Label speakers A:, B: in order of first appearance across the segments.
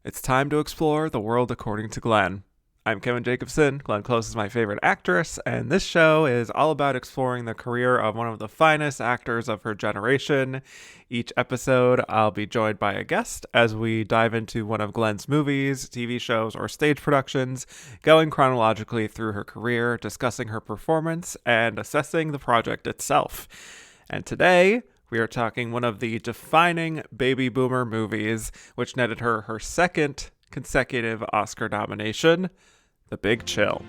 A: It's time to explore the world according to Glenn. I'm Kevin Jacobsen. Glenn Close is my favorite actress, and this show is all about exploring the career of one of the finest actors of her generation. Each episode, I'll be joined by a guest as we dive into one of Glenn's movies, TV shows, or stage productions, going chronologically through her career, discussing her performance, and assessing the project itself. And today, we are talking one of the defining baby boomer movies, which netted her her second consecutive Oscar nomination, The Big Chill.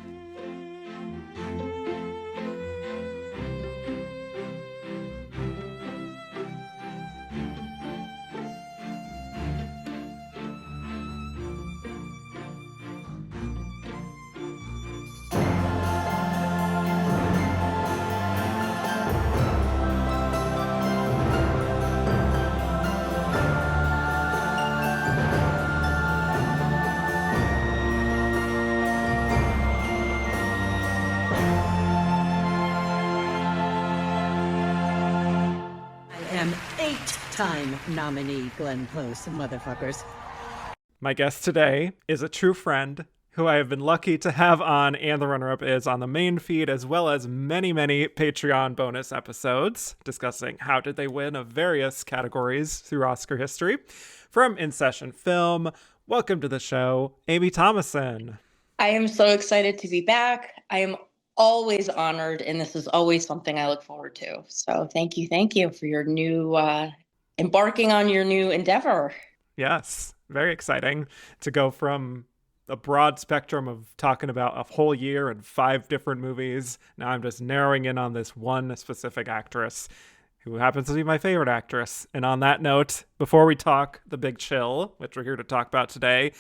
B: Eight-time nominee Glenn Close, motherfuckers.
A: My guest today is a true friend who I have been lucky to have on, and the runner-up is on the main feed, as well as many, many Patreon bonus episodes discussing how did they win of various categories through Oscar history. From InSession Film, welcome to the show, Amy Thomasson.
C: I am so excited to be back. I am always honored, and this is always something I look forward to. So thank you for your new embarking on your new endeavor.
A: Yes, very exciting to go from a broad spectrum of talking about a whole year and 5 different movies. Now I'm just narrowing in on this one specific actress who happens to be my favorite actress. And on that note, before we talk The Big Chill, which we're here to talk about today,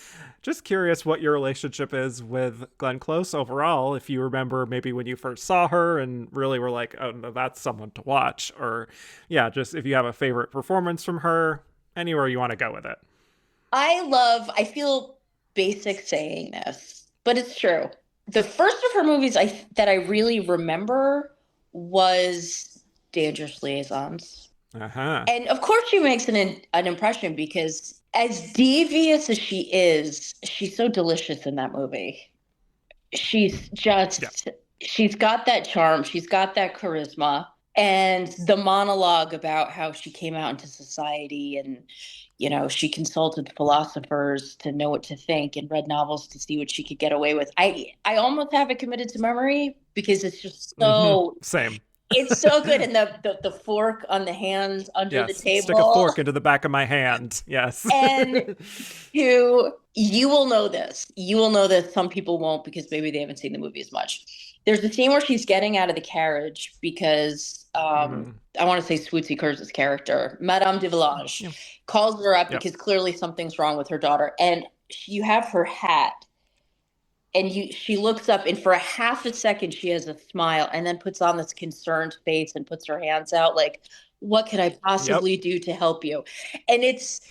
A: just curious what your relationship is with Glenn Close overall. If you remember maybe when you first saw her and really were like, oh, no, that's someone to watch. Or yeah, just if you have a favorite performance from her, anywhere you want to go with it.
C: I feel basic saying this, but it's true. The first of her movies that I really remember was Dangerous Liaisons.
A: Uh-huh.
C: And of course she makes an impression because as devious as she is, she's so delicious in that movie. She's just, She's got that charm. She's got that charisma. And the monologue about how she came out into society and, you know, she consulted philosophers to know what to think and read novels to see what she could get away with. I almost have it committed to memory because it's just so...
A: Same.
C: It's so good. And the fork on the hand under the table.
A: Stick a fork into the back of my hand. Yes.
C: And you will know this. You will know this. Some people won't because maybe they haven't seen the movie as much. There's a scene where she's getting out of the carriage because I want to say Swootsy Kurz's character, Madame de Village, calls her up because clearly something's wrong with her daughter. And you have her hat. And she looks up, and for a half a second, she has a smile, and then puts on this concerned face and puts her hands out like, "What can I possibly do to help you?" And it's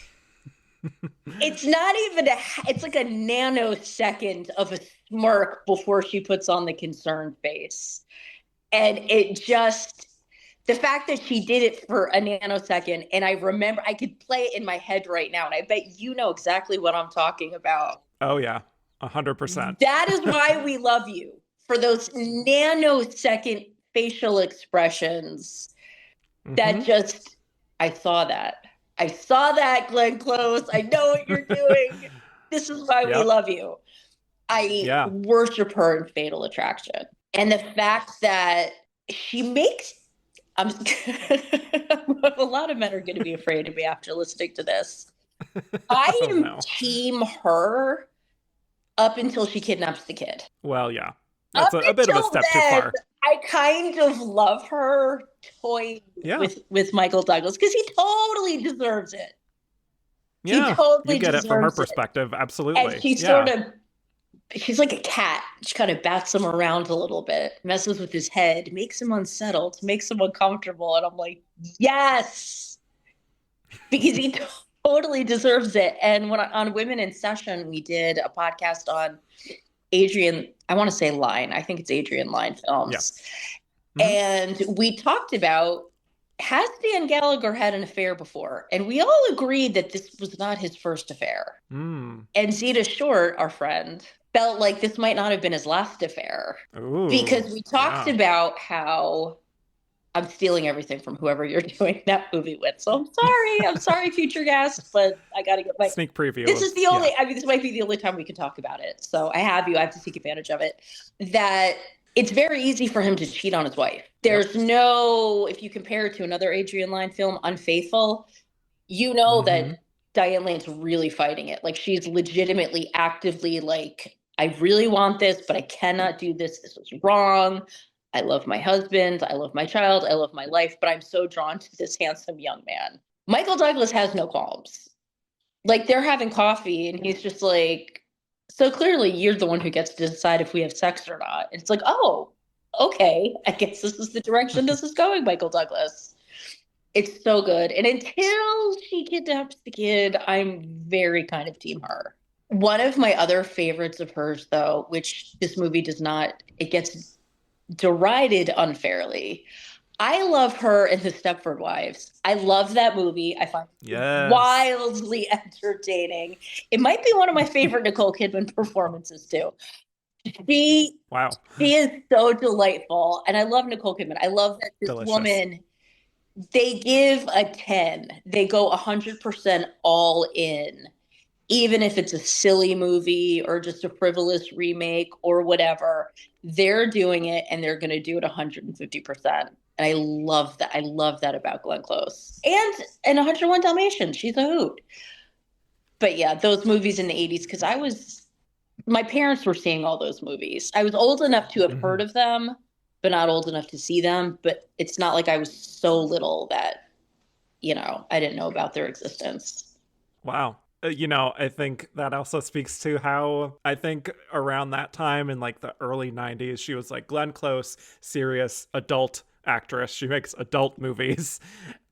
C: not even it's like a nanosecond of a smirk before she puts on the concerned face, and it just the fact that she did it for a nanosecond, and I remember I could play it in my head right now, and I bet you know exactly what I'm talking about.
A: Oh yeah. 100%.
C: That is why we love you, for those nanosecond facial expressions that just, I saw that, Glenn Close. I know what you're doing. This is why we love you. I worship her in Fatal Attraction. And the fact that she makes, a lot of men are going to be afraid of me after listening to this. I am team her up until she kidnaps the kid.
A: Well, yeah. That's a bit of a step too far.
C: I kind of love her toying with Michael Douglas because he totally deserves it.
A: Yeah,
C: he totally
A: you get it from her perspective. Absolutely.
C: And she's she's like a cat. She kind of bats him around a little bit, messes with his head, makes him unsettled, makes him uncomfortable. And I'm like, yes, because he totally deserves it. And on Women in Session, we did a podcast on Adrian, I want to say Lyne. I think it's Adrian Lyne Films.
A: Yeah.
C: And we talked about has Dan Gallagher had an affair before? And we all agreed that this was not his first affair.
A: Mm.
C: And Zeta Short, our friend, felt like this might not have been his last affair.
A: Ooh,
C: Because we talked
A: yeah.
C: about how I'm stealing everything from whoever you're doing that movie with. So I'm sorry. I'm sorry, future guest, but I got to get my.
A: Sneak preview
C: This
A: of,
C: is the
A: yeah.
C: only, I mean, this might be the only time we can talk about it. So I have you. I have to take advantage of it. That it's very easy for him to cheat on his wife.
A: Yep.
C: There's no, if you compare it to another Adrian Lyne film, Unfaithful, you know
A: Mm-hmm.
C: that Diane Lane's really fighting it. Like she's legitimately, actively like, I really want this, but I cannot do this. This is wrong. I love my husband. I love my child. I love my life, but I'm so drawn to this handsome young man. Michael Douglas has no qualms. Like they're having coffee and he's just like, so clearly you're the one who gets to decide if we have sex or not. And it's like, oh, okay. I guess this is the direction this is going, Michael Douglas. It's so good. And until she kidnaps the kid, I'm very kind of team her. One of my other favorites of hers, though, which this movie does not, it gets derided unfairly. I love her in The Stepford Wives. I love that movie. I find it
A: Yes.
C: wildly entertaining. It might be one of my favorite Nicole Kidman performances, too. She
A: Wow.
C: she is so delightful. And I love Nicole Kidman. I love that this
A: Delicious.
C: woman, they give a 10. They go 100% all in, even if it's a silly movie or just a frivolous remake or whatever. They're doing it and they're going to do it 150%. And I love that. I love that about Glenn Close. And 101 Dalmatians, she's a hoot. But yeah, those movies in the 80s, because my parents were seeing all those movies. I was old enough to have
A: Mm-hmm.
C: heard of them, but not old enough to see them. But it's not like I was so little that, I didn't know about their existence.
A: Wow. I think that also speaks to how I think around that time in like the early 90s, she was like Glenn Close, serious adult actress. She makes adult movies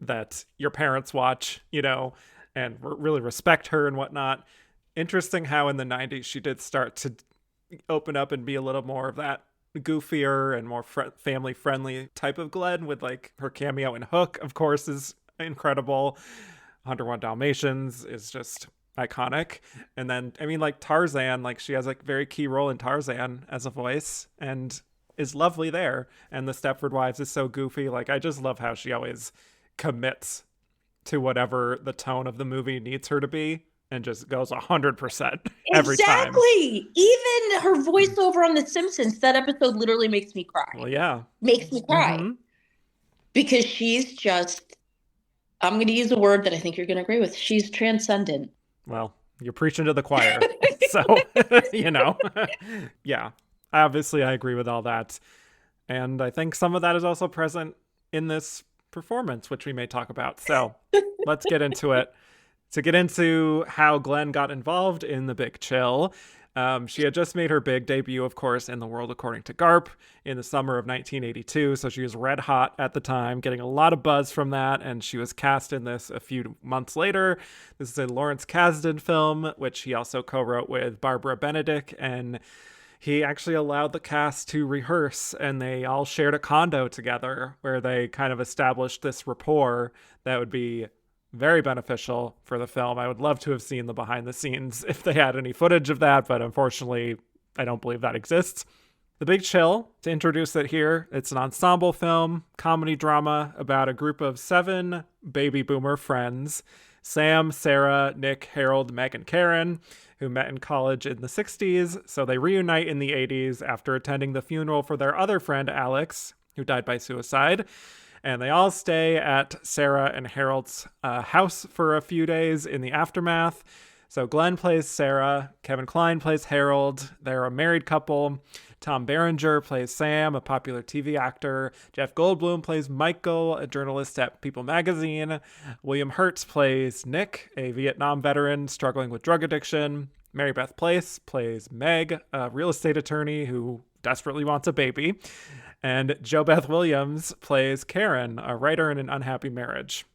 A: that your parents watch, and really respect her and whatnot. Interesting how in the 90s she did start to open up and be a little more of that goofier and more family friendly type of Glenn, with like her cameo in Hook, of course, is incredible. 101 Dalmatians is just iconic. And then, I mean, like Tarzan, like she has a very key role in Tarzan as a voice and is lovely there. And the Stepford Wives is so goofy. Like, I just love how she always commits to whatever the tone of the movie needs her to be and just goes 100% every time.
C: Exactly. Even her voiceover on The Simpsons, that episode literally makes me cry.
A: Well, yeah.
C: Makes me cry
A: Mm-hmm.
C: because she's just, I'm going to use a word that I think you're going to agree with. She's transcendent.
A: Well, you're preaching to the choir. So, you know, yeah, obviously I agree with all that. And I think some of that is also present in this performance, which we may talk about. So let's get into it. To get into how Glenn got involved in The Big Chill, she had just made her big debut, of course, in The World According to Garp in the summer of 1982. So she was red hot at the time, getting a lot of buzz from that. And she was cast in this a few months later. This is a Lawrence Kasdan film, which he also co-wrote with Barbara Benedict. And he actually allowed the cast to rehearse, and they all shared a condo together where they kind of established this rapport that would be very beneficial for the film. I would love to have seen the behind the scenes if they had any footage of that, but unfortunately, I don't believe that exists. The Big Chill, to introduce it here, it's an ensemble film, comedy drama about a group of 7 baby boomer friends: Sam, Sarah, Nick, Harold, Meg, and Karen, who met in college in the 60s. So they reunite in the 80s after attending the funeral for their other friend, Alex, who died by suicide. And they all stay at Sarah and Harold's house for a few days in the aftermath. So Glenn plays Sarah, Kevin Kline plays Harold. They're a married couple. Tom Berenger plays Sam, a popular TV actor. Jeff Goldblum plays Michael, a journalist at People magazine. William Hurt plays Nick, a Vietnam veteran struggling with drug addiction. Mary Beth Place plays Meg, a real estate attorney who desperately wants a baby. And Jo Beth Williams plays Karen, a writer in an unhappy marriage.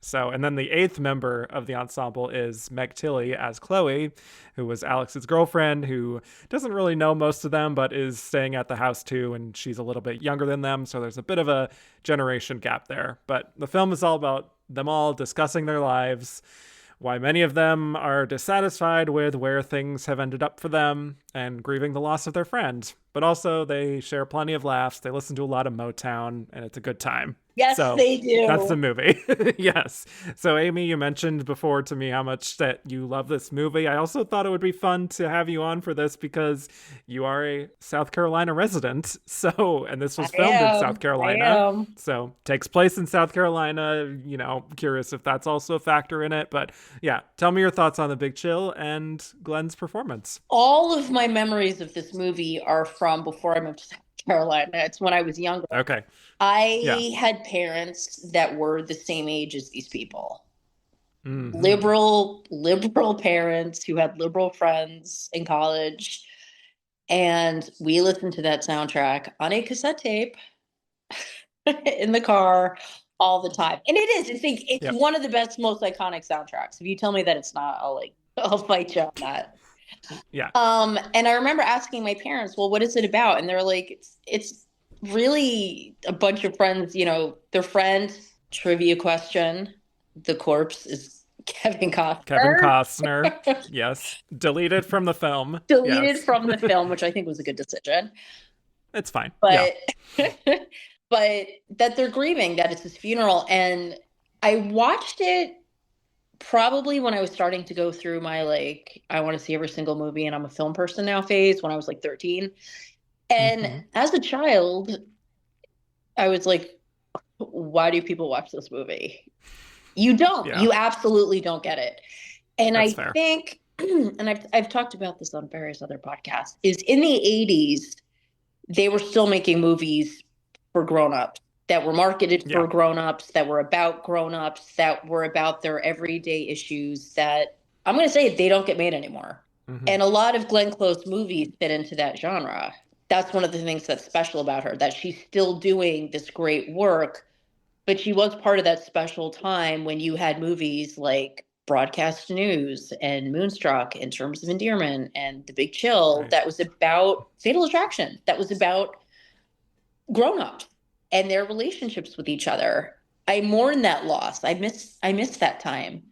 A: So, and then the eighth member of the ensemble is Meg Tilly as Chloe, who was Alex's girlfriend, who doesn't really know most of them, but is staying at the house too. And she's a little bit younger than them. So there's a bit of a generation gap there. But the film is all about them all discussing their lives, why many of them are dissatisfied with where things have ended up for them, and grieving the loss of their friend. But also, they share plenty of laughs. They listen to a lot of Motown, and it's a good time.
C: Yes,
A: So
C: they do.
A: that's the movie. Yes. So, Amy, you mentioned before to me how much that you love this movie. I also thought it would be fun to have you on for this because you are a South Carolina resident. So, and this was filmed in South Carolina. So, takes place in South Carolina. You know, curious if that's also a factor in it. But yeah, tell me your thoughts on The Big Chill and Glenn's performance.
C: All of my memories of this movie are from before I moved to South Carolina. It's when I was younger.
A: Okay.
C: I had parents that were the same age as these people.
A: Mm-hmm.
C: Liberal parents who had liberal friends in college. And we listened to that soundtrack on a cassette tape in the car all the time. And it is. It's one of the best, most iconic soundtracks. If you tell me that it's not, I'll fight you on that.
A: Yeah.
C: And I remember asking my parents, well, what is it about? And they're like, it's really a bunch of friends, you know, their friend, trivia question. The corpse is Kevin Costner.
A: Kevin Costner. Yes. Deleted from the film.
C: Deleted from the film, which I think was a good decision.
A: It's fine.
C: But, but that they're grieving, that it's his funeral. And I watched it probably when I was starting to go through my, I want to see every single movie and I'm a film person now phase when I was 13. And as a child, I was like, why do people watch this movie? You don't. You absolutely don't get it. And that's fair. Think, and I've talked about this on various other podcasts, is in the 80s, they were still making movies for grown-ups that were marketed for grown-ups, that were about grown-ups, that were about their everyday issues that, I'm going to say, they don't get made anymore. And a lot of Glenn Close movies fit into that genre. That's one of the things that's special about her, that she's still doing this great work, but she was part of that special time when you had movies like Broadcast News and Moonstruck, In Terms of Endearment, and The Big Chill, that was about Fatal Attraction, that was about grown-ups and their relationships with each other. I mourn that loss. I miss that time.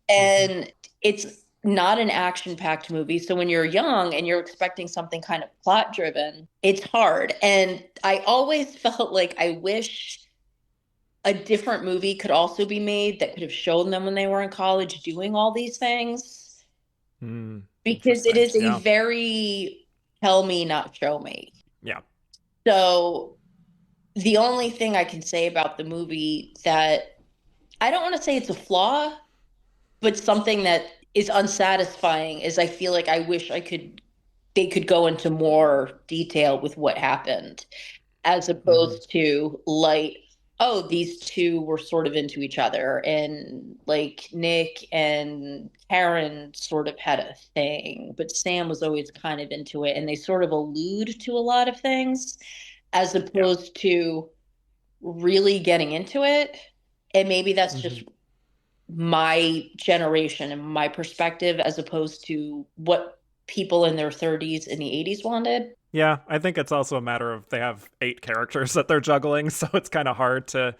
C: And it's not an action-packed movie. So when you're young and you're expecting something kind of plot-driven, it's hard. And I always felt like I wish a different movie could also be made that could have shown them when they were in college doing all these things. Because it is a very tell me, not show me.
A: Yeah.
C: So the only thing I can say about the movie that I don't want to say it's a flaw, but something that is unsatisfying is I feel like I wish they could go into more detail with what happened, as opposed to these two were sort of into each other, and Nick and Karen sort of had a thing, but Sam was always kind of into it, and they sort of allude to a lot of things as opposed to really getting into it. And maybe that's just my generation and my perspective as opposed to what people in their 30s in the 80s wanted.
A: Yeah, I think it's also a matter of they have 8 characters that they're juggling, so it's kind of hard to,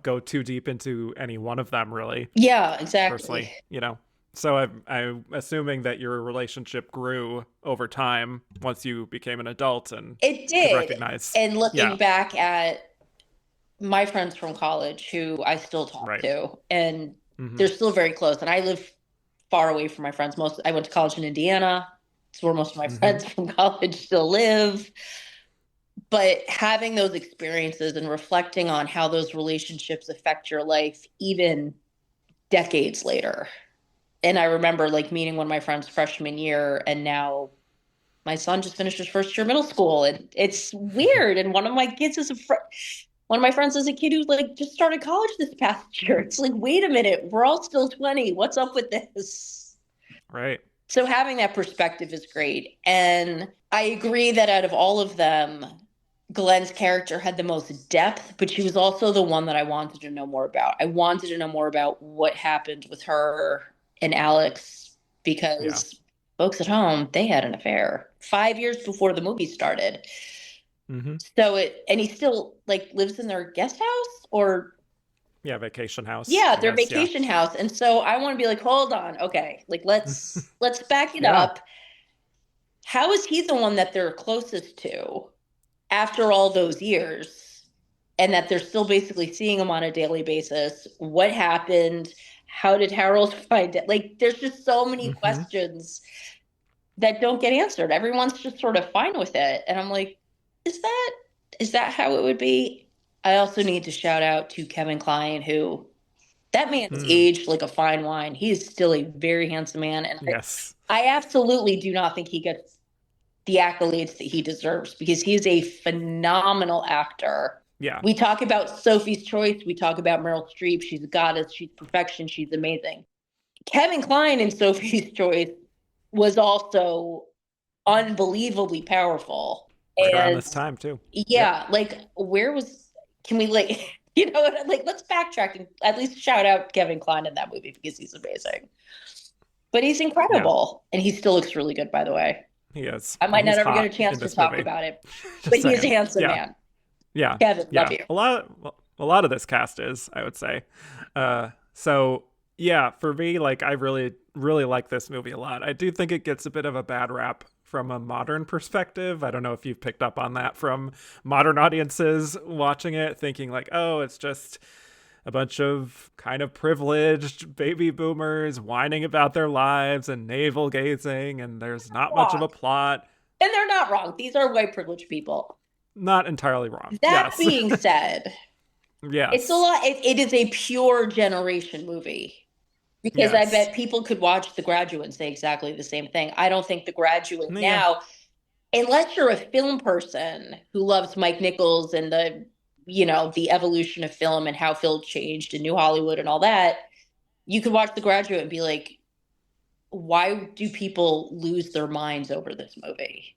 A: go too deep into any one of them, really.
C: Yeah, exactly.
A: Personally, So I'm assuming that your relationship grew over time once you became an adult and
C: it did.
A: Could recognize.
C: And looking back at my friends from college who I still talk to, and they're still very close. And I live far away from my friends. I went to college in Indiana. It's where most of my friends from college still live. But having those experiences and reflecting on how those relationships affect your life even decades later. And I remember meeting one of my friends freshman year, and now my son just finished his first year of middle school, and it's weird. And one of my friends is a kid who just started college this past year. It's wait a minute, we're all still 20. What's up with this?
A: Right.
C: So having that perspective is great. And I agree that out of all of them, Glenn's character had the most depth, but she was also the one that I wanted to know more about. I wanted to know more about what happened with her and Alex
A: Yeah.
C: because folks at home, they had an affair 5 years before the movie started.
A: Mm-hmm.
C: And he still like lives in their guest house or
A: Yeah, vacation house,
C: yeah,
A: I
C: their
A: guess. Yeah.
C: vacation house. And so I want to be like, hold on, okay, like let's back it
A: Yeah.
C: up. How is he the one that they're closest to after all those years? And that they're still basically seeing him on a daily basis. What happened? How did Harold find it? Like, there's just so many
A: Mm-hmm.
C: questions that don't get answered. Everyone's just sort of fine with it. And I'm like, is that is that how it would be? I also need to shout out to Kevin Kline, who that man has
A: Mm.
C: aged like a fine wine. He is still a very handsome man. And
A: Yes.
C: I absolutely do not think he gets the accolades that he deserves because he's a phenomenal actor.
A: Yeah.
C: We talk about Sophie's Choice. We talk about Meryl Streep. She's a goddess. She's perfection. She's amazing. Kevin Kline in Sophie's Choice was also unbelievably powerful.
A: Right around
C: And
A: this time too. Yep.
C: yeah, like where was can we like you know like let's backtrack and at least shout out Kevin Kline in that movie because he's amazing. But he's
A: Yeah.
C: incredible and he still looks really good by the way.
A: He is.
C: I
A: And
C: might
A: he's
C: not ever get a
A: hot
C: chance
A: in
C: to
A: this
C: talk
A: movie.
C: about it, but
A: Just
C: he is a
A: saying.
C: handsome
A: Yeah.
C: man.
A: Yeah.
C: Kevin, love
A: Yeah.
C: you.
A: A lot of this cast is, I would say. So yeah, for me, like I really, really like this movie a lot. I do think it gets a bit of a bad rap from a modern perspective. I don't know if you've picked up on that from modern audiences watching it, thinking like, oh, it's just a bunch of kind of privileged baby boomers whining about their lives and navel gazing, and there's not much of
C: Wrong.
A: a plot.
C: And they're not wrong. These are white privileged people.
A: Not entirely wrong.
C: That
A: Yes.
C: being said, it's a
A: Yes.
C: lot. It is a pure generation movie because I
A: Yes.
C: bet people could watch The Graduate and say exactly the same thing. I don't think The Graduate
A: Yeah.
C: now, unless you're a film person who loves Mike Nichols and the evolution of film and how film changed in New Hollywood and all that, you could watch The Graduate and be like, why do people lose their minds over this movie?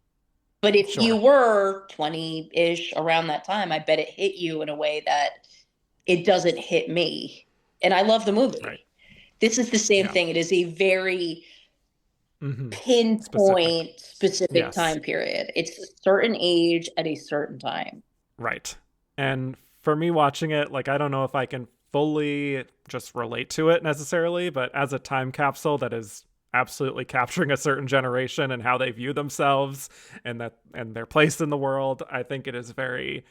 C: But if you
A: Sure.
C: were 20-ish around that time, I bet it hit you in a way that it doesn't hit me. And I love the
A: Right.
C: movie. This is the same
A: Yeah.
C: thing. It is a very
A: Mm-hmm. Specific.
C: pinpoint, specific
A: Yes.
C: time period. It's a certain age at a certain time.
A: Right. And for me watching it, like I don't know if I can fully just relate to it necessarily, but as a time capsule that is absolutely capturing a certain generation and how they view themselves and their place in the world, I think it is very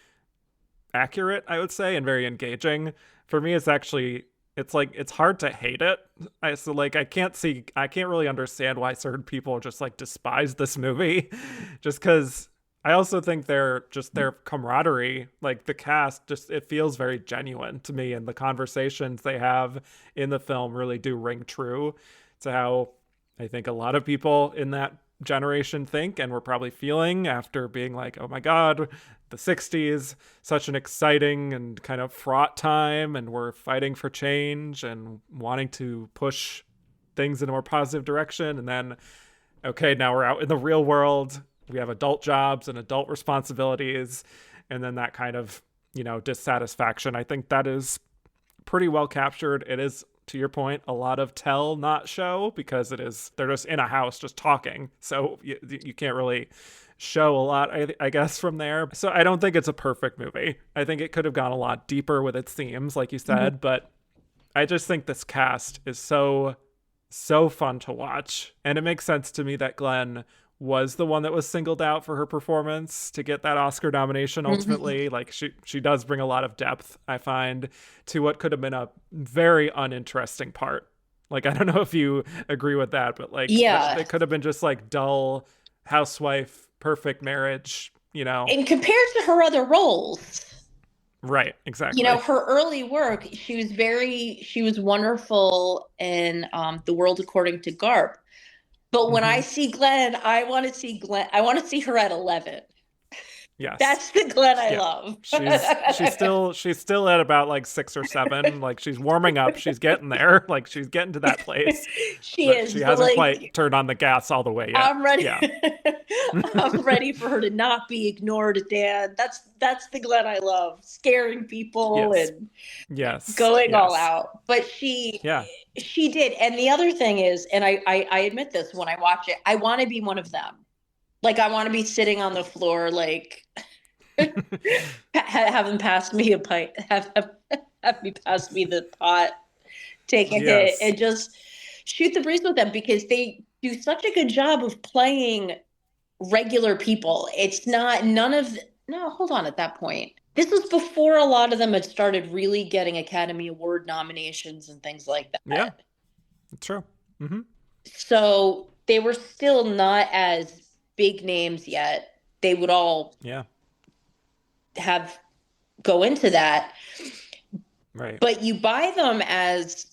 A: accurate, I would say, and very engaging. For me, it's like it's hard to hate it. I can't really understand why certain people just like despise this movie, just because I also think their camaraderie, like the cast, just it feels very genuine to me, and the conversations they have in the film really do ring true to how I think a lot of people in that generation think and we're probably feeling after being like, oh my God, the 60s, such an exciting and kind of fraught time, and we're fighting for change and wanting to push things in a more positive direction. And then, okay, now we're out in the real world. We have adult jobs and adult responsibilities. And then that kind of, dissatisfaction. I think that is pretty well captured. It is, to your point, a lot of tell, not show, because they're just in a house just talking. So you can't really show a lot, I guess, from there. So I don't think it's a perfect movie. I think it could have gone a lot deeper with its themes, like you said,
C: Mm-hmm.
A: but I just think this cast is so fun to watch. And it makes sense to me that Glenn was the one that was singled out for her performance to get that Oscar nomination
C: Mm-hmm.
A: ultimately. Like she does bring a lot of depth, I find, to what could have been a very uninteresting part. Like I don't know if you agree with that, but like
C: Yeah.
A: it could have been just like dull housewife, perfect marriage, you know.
C: And compared to her other roles,
A: Right, exactly.
C: her early work, she was wonderful in The World According to Garp. But when I
A: Mhm.
C: see Glenn, I want to see her at 11.
A: Yes.
C: That's the Glenn I
A: Yeah.
C: love.
A: She's still at about like 6 or 7. Like she's warming up. She's getting there. Like she's getting to that place.
C: She
A: But she
C: is, but
A: hasn't
C: like
A: quite turned on the gas all the way yet.
C: I'm ready.
A: Yeah.
C: I'm ready for her to not be ignored, Dan. That's the Glenn I love. Scaring people
A: Yes.
C: and
A: Yes.
C: going all
A: Yes.
C: out. But
A: Yeah.
C: she did. And the other thing is, and I admit this when I watch it, I want to be one of them. Like I want to be sitting on the floor, like having passed me a pint, have me pass me the pot, take a hit,
A: Yes.
C: and just shoot the breeze with them because they do such a good job of playing regular people. It's not none of no, hold on at that point. This was before a lot of them had started really getting Academy Award nominations and things like
A: Yeah.
C: that.
A: It's true. Mm-hmm.
C: So they were still not as big names yet. They would all
A: Yeah.
C: have go into that.
A: Right.
C: But you buy them as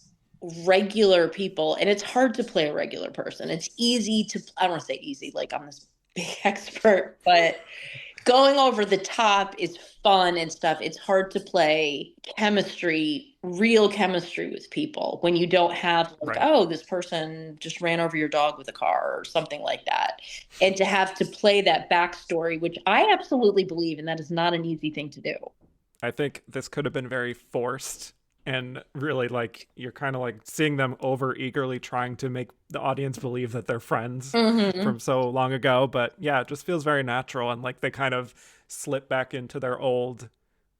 C: regular people, and it's hard to play a regular person. It's easy to, I don't want to say easy, like I'm this big expert, but going over the top is fun and stuff. It's hard to play chemistry, real chemistry with people when you don't have like,
A: Right.
C: oh, this person just ran over your dog with a car or something like that. And to have to play that backstory, which I absolutely believe, and that is not an easy thing to do.
A: I think this could have been very forced and really like you're kind of like seeing them over eagerly trying to make the audience believe that they're friends
C: Mm-hmm.
A: from so long ago. But yeah, it just feels very natural and like they kind of slip back into their old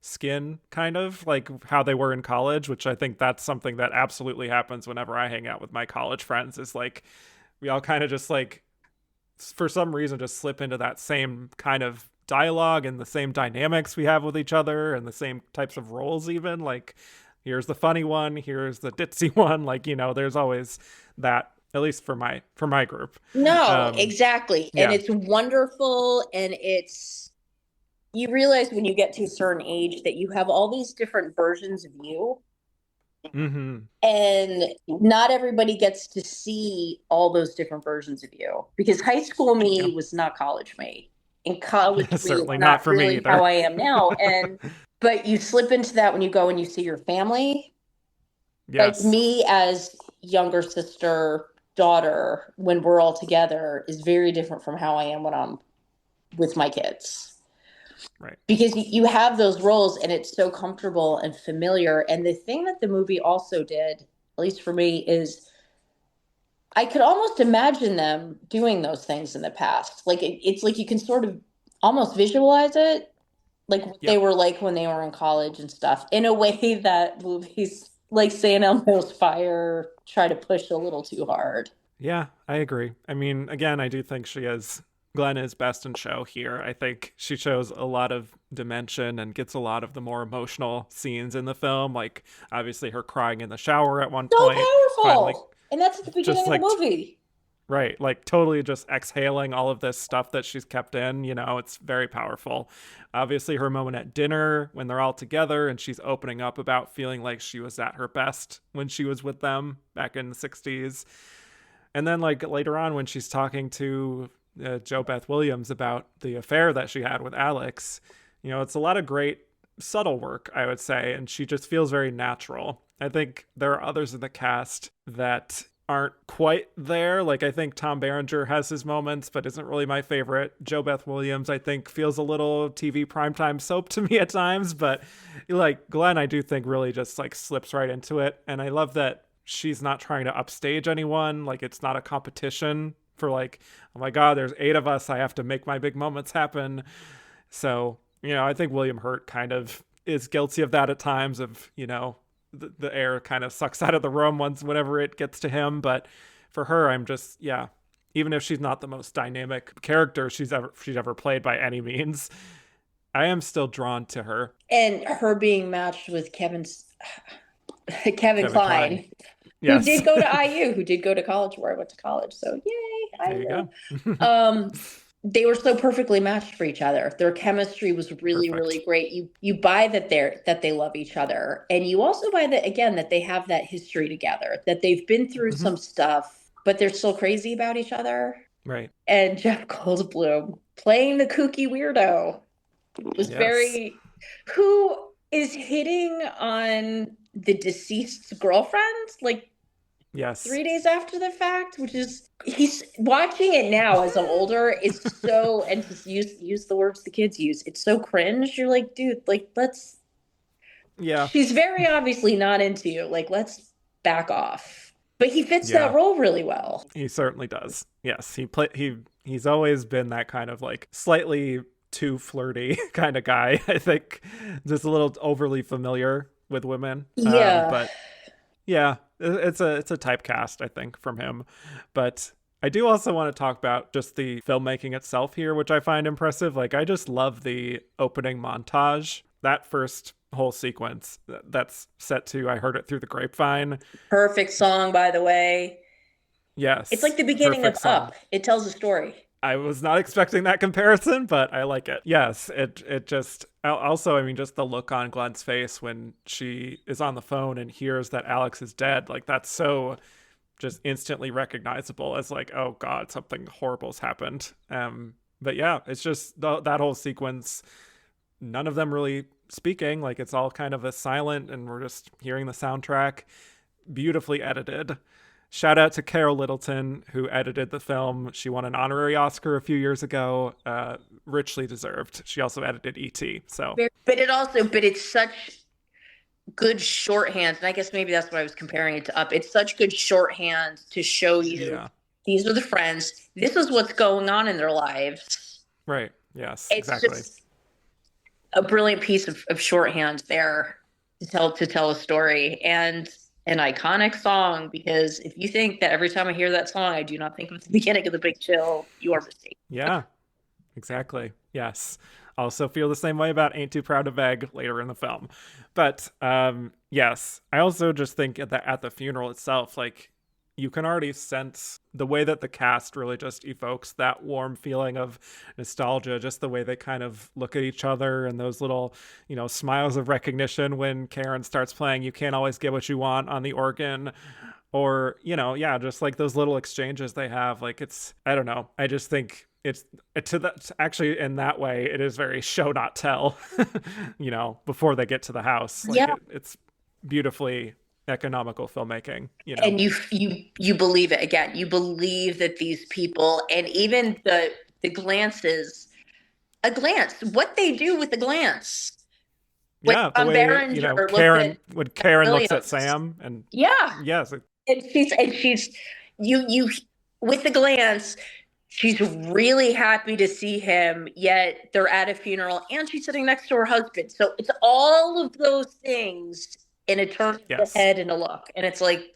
A: skin, kind of like how they were in college, which I think that's something that absolutely happens whenever I hang out with my college friends is like we all kind of just like for some reason just slip into that same kind of dialogue and the same dynamics we have with each other and the same types of roles even like here's the funny one, here's the ditzy one, like there's always that, at least for my group.
C: No, exactly. And
A: Yeah.
C: it's wonderful. And it's, you realize when you get to a certain age that you have all these different versions of you.
A: Mm-hmm.
C: And not everybody gets to see all those different versions of you because high school
A: Yeah.
C: me was not college me. And college me is
A: Certainly not
C: not
A: for me
C: really how
A: either.
C: I am now. And, but you slip into that when you go and you see your family. Like
A: Yes.
C: me as younger sister, daughter, when we're all together is very different from how I am when I'm with my kids.
A: Right.
C: Because you have those roles and it's so comfortable and familiar. And the thing that the movie also did, at least for me, is I could almost imagine them doing those things in the past. Like it's like you can sort of almost visualize it, like what they
A: Yep.
C: were like when they were in college and stuff, in a way that movies like St. Elmo's Fire try to push a little too hard.
A: Yeah, I agree. I mean, again, I do think Glenn is best in show here. I think she shows a lot of dimension and gets a lot of the more emotional scenes in the film. Like, obviously, her crying in the shower at one
C: So
A: point, finally,
C: powerful. And that's at the
A: just
C: beginning of the
A: like,
C: movie.
A: right, like totally just exhaling all of this stuff that she's kept in. It's very powerful. Obviously, her moment at dinner when they're all together and she's opening up about feeling like she was at her best when she was with them back in the 60s. And then, like, later on, when she's talking to Jo Beth Williams about the affair that she had with Alex, it's a lot of great subtle work, I would say. And she just feels very natural. I think there are others in the cast that aren't quite there. Like, I think Tom Berenger has his moments, but isn't really my favorite. Jo Beth Williams, I think, feels a little TV primetime soap to me at times. But, like, Glenn, I do think really just, like, slips right into it. And I love that she's not trying to upstage anyone. Like, it's not a competition for like, oh my God, there's 8 of us. I have to make my big moments happen. So, I think William Hurt kind of is guilty of that at times of, the air kind of sucks out of the room whenever it gets to him. But for her, I'm just, yeah, even if she's not the most dynamic character she's ever played by any means, I am still drawn to her.
C: And her being matched with Kevin
A: Kevin Kline.
C: Kline, who
A: Yes.
C: did go to IU, who did go to college where I went to college. So yay,
A: There you
C: IU.
A: go.
C: They were so perfectly matched for each other. Their chemistry was really,
A: Perfect.
C: really great. You buy that they love each other, and you also buy that again that they have that history together, that they've been through some stuff, but they're still crazy about each other.
A: Right.
C: And Jeff Goldblum playing the kooky weirdo. It was
A: Yes.
C: very, who is hitting on the deceased's girlfriend like
A: Yes.
C: 3 days after the fact, which is, he's watching it now as I'm older is so, and to use the words the kids use, it's so cringe. You're like, dude, like let's,
A: Yeah.
C: she's very obviously not into you. Like, let's back off. But he fits that
A: Yeah.
C: role really well.
A: He certainly does. Yes. He's always been that kind of like slightly too flirty kind of guy. I think just a little overly familiar with women.
C: Yeah.
A: But yeah, it's a typecast, I think, from him. But I do also want to talk about just the filmmaking itself here, which I find impressive. Like, I just love the opening montage. That first whole sequence that's set to "I Heard It Through the Grapevine."
C: Perfect song, by the way. It's like
A: Yes,
C: the beginning of
A: perfect song.
C: Up. It tells a story.
A: I was not expecting that comparison, but I like it. Yes, it just also, I mean, just the look on Glenn's face when she is on the phone and hears that Alex is dead, like that's so just instantly recognizable as like, oh God, something horrible's happened. But yeah, it's just that whole sequence. None of them really speaking. Like it's all kind of a silent, and we're just hearing the soundtrack. Beautifully edited. Shout out to Carol Littleton, who edited the film. She won an honorary Oscar a few years ago. Richly deserved. She also edited E.T. So,
C: But it's such good shorthand. And I guess maybe that's what I was comparing it to Up. It's such good shorthand to show you
A: yeah.
C: these are the friends. This is what's going on in their lives.
A: Right. Yes,
C: It's
A: exactly.
C: just a brilliant piece of shorthand there to tell a story, and an iconic song, because if you think that every time I hear that song I do not think of the beginning of The Big Chill, you are mistaken.
A: Yeah, exactly. Yes. Also feel the same way about Ain't Too Proud to Beg later in the film. But yes, I also just think at the funeral itself, like you can already sense the way that the cast really just evokes that warm feeling of nostalgia, just the way they kind of look at each other and those little, smiles of recognition when Karen starts playing You Can't Always Get What You Want on the organ. Or, yeah, just like those little exchanges they have. Like I don't know. I just think it's actually in that way, it is very show not tell, before they get to the house. Like
C: Yeah.
A: it's beautifully economical filmmaking,
C: And you believe it. Again, you believe that these people, and even the glances, a glance, what they do with the glance, when
A: Yeah, the
C: Tom
A: way,
C: Berenger looks
A: Karen,
C: at
A: when Karen looks at
C: Williams.
A: Sam and
C: Yeah.
A: yes,
C: And she's you with the glance, she's really happy to see him, yet they're at a funeral and she's sitting next to her husband. So it's all of those things in a turn of the
A: yes.
C: head and a look. And it's like,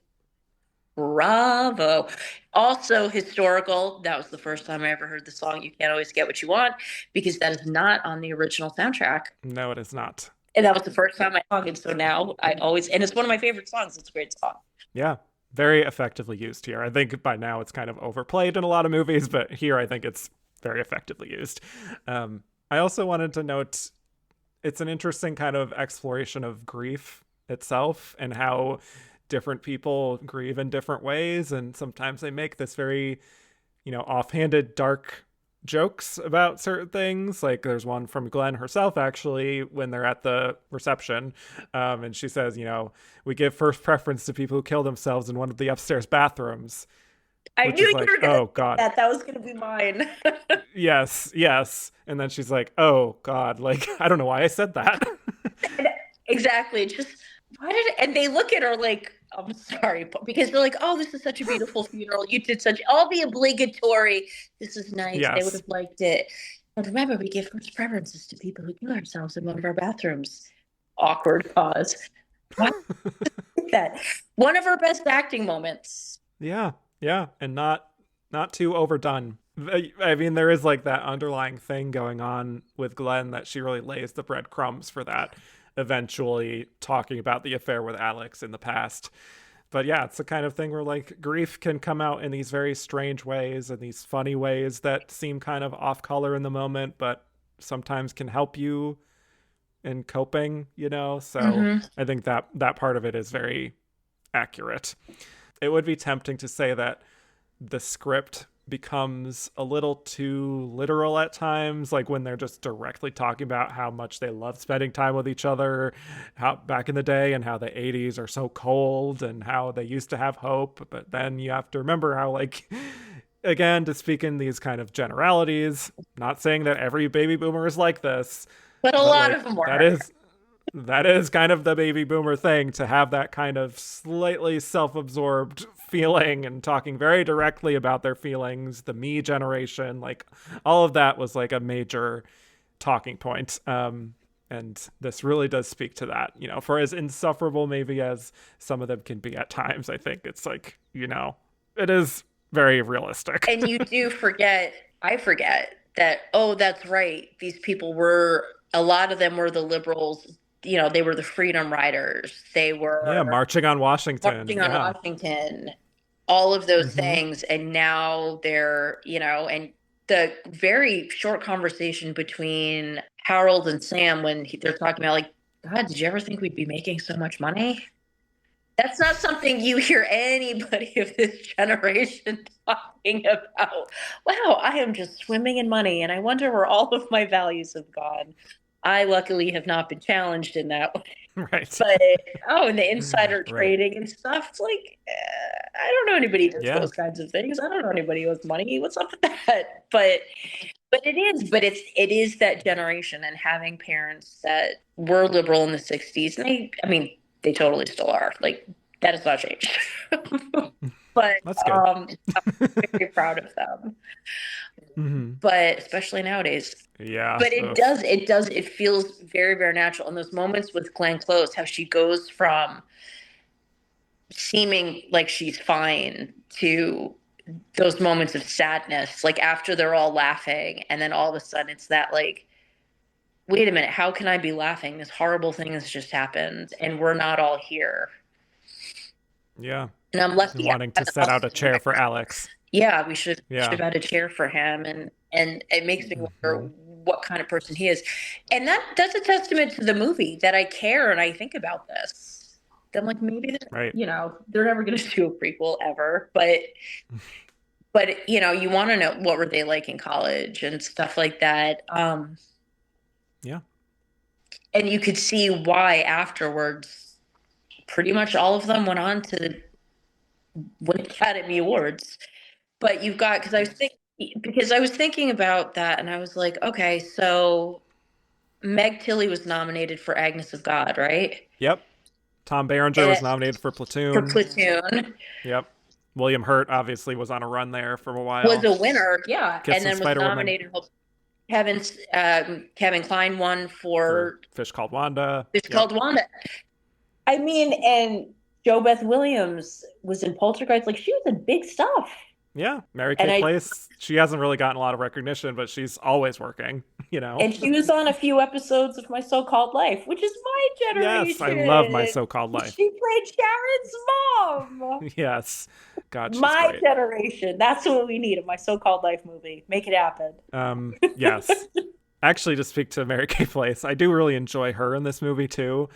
C: bravo. Also historical. That was the first time I ever heard the song You Can't Always Get What You Want, because that is not on the original soundtrack.
A: No, it is not.
C: And that was the first time I sung it. So now I always, and it's one of my favorite songs. It's a great song.
A: Yeah, very effectively used here. I think by now it's kind of overplayed in a lot of movies, but here I think it's very effectively used. I also wanted to note it's an interesting kind of exploration of grief itself and how different people grieve in different ways. And sometimes they make this very, offhanded, dark jokes about certain things. Like there's one from Glenn herself, actually, when they're at the reception. And she says, we give first preference to people who kill themselves in one of the upstairs bathrooms.
C: I
A: Which
C: knew
A: is
C: you
A: like,
C: were gonna
A: oh God.
C: that was gonna be mine.
A: Yes, yes. And then she's like, oh God, like, I don't know why I said that.
C: Exactly. Just why did it, and they look at her like, I'm sorry, because they're like, oh, this is such a beautiful funeral. You did such all the obligatory. This is nice. They would
A: Yes.
C: have liked it. But remember, we give first preferences to people who kill ourselves in one of our bathrooms. Awkward pause. Why that? One of her best acting moments.
A: Yeah, yeah. And not too overdone. I mean, there is like that underlying thing going on with Glenn that she really lays the breadcrumbs for that, eventually talking about the affair with Alex in the past. But yeah, it's the kind of thing where like grief can come out in these very strange ways and these funny ways that seem kind of off color in the moment, but sometimes can help you in coping, So I think that part of it is very accurate. It would be tempting to say that the script becomes a little too literal at times, like when they're just directly talking about how much they love spending time with each other, how back in the day, and how the 80s are so cold and how they used to have hope. But then you have to remember how, like, again, to speak in these kind of generalities, not saying that every baby boomer is like this,
C: But a
A: but
C: lot
A: like
C: of them were.
A: that is kind of the baby boomer thing, to have that kind of slightly self-absorbed feeling and talking very directly about their feelings, the me generation, like all of that was like a major talking point. And this really does speak to that, for as insufferable maybe as some of them can be at times. I think it's like, it is very realistic.
C: And you do forget, I forget that, oh, that's right. These people were, a lot of them were the liberals. They were the freedom riders. They
A: Yeah,
C: were
A: marching on Washington.
C: marching on
A: Yeah.
C: Washington, all of those
A: Mm-hmm.
C: things. And now they're, and the very short conversation between Harold and Sam when they're talking about, like, God, did you ever think we'd be making so much money? That's not something you hear anybody of this generation talking about. Wow, I am just swimming in money, and I wonder where all of my values have gone. I luckily have not been challenged in that way.
A: Right.
C: But, and the insider
A: Right.
C: trading and stuff, it's like, I don't know anybody who does
A: Yeah.
C: those kinds of things. I don't know anybody who has money. What's up with that? But it is that generation, and having parents that were liberal in the 60s, and they totally still are. Like, that has not changed. But
A: That's good.
C: I'm very proud of them.
A: Mm-hmm.
C: But especially nowadays.
A: Yeah.
C: But it feels very, very natural. And those moments with Glenn Close, how she goes from seeming like she's fine to those moments of sadness, like after they're all laughing, and then all of a sudden it's that, like, wait a minute, how can I be laughing? This horrible thing has just happened, and we're not all here.
A: Yeah.
C: And I'm lucky.
A: Wanting to set out a chair for Alex.
C: Yeah, we should
A: Yeah.
C: have had a chair for him, and it makes me wonder what kind of person he is. And that's a testament to the movie, that I care and I think about this. I'm like, maybe
A: Right.
C: they're never going to do a prequel ever, but you want to know what were they like in college and stuff like that.
A: Yeah.
C: And you could see why afterwards, pretty much all of them went on to win Academy Awards. But you've got, because I was thinking about that, and I was like, okay, so Meg Tilly was nominated for Agnes of God, right?
A: Yep. Tom Berenger was nominated for Platoon. Yep. William Hurt obviously was on a run there for a while.
C: Was a winner, yeah.
A: Kiss
C: and then was
A: Spider-Woman.
C: Nominated. Kevin Kline won for
A: Fish Called Wanda.
C: Called Wanda. And Jo Beth Williams was in Poltergeist. Like, she was in big stuff.
A: Yeah, Mary Kay Place. She hasn't really gotten a lot of recognition, but she's always working,
C: And she was on a few episodes of My So-Called Life, which is my generation.
A: Yes, I love My So-Called Life.
C: She played Sharon's mom.
A: Yes. God, she's
C: my
A: great.
C: generation. That's what we need, a My So-Called Life movie. Make it happen.
A: Yes. Actually, to speak to Mary Kay Place, I do really enjoy her in this movie, too.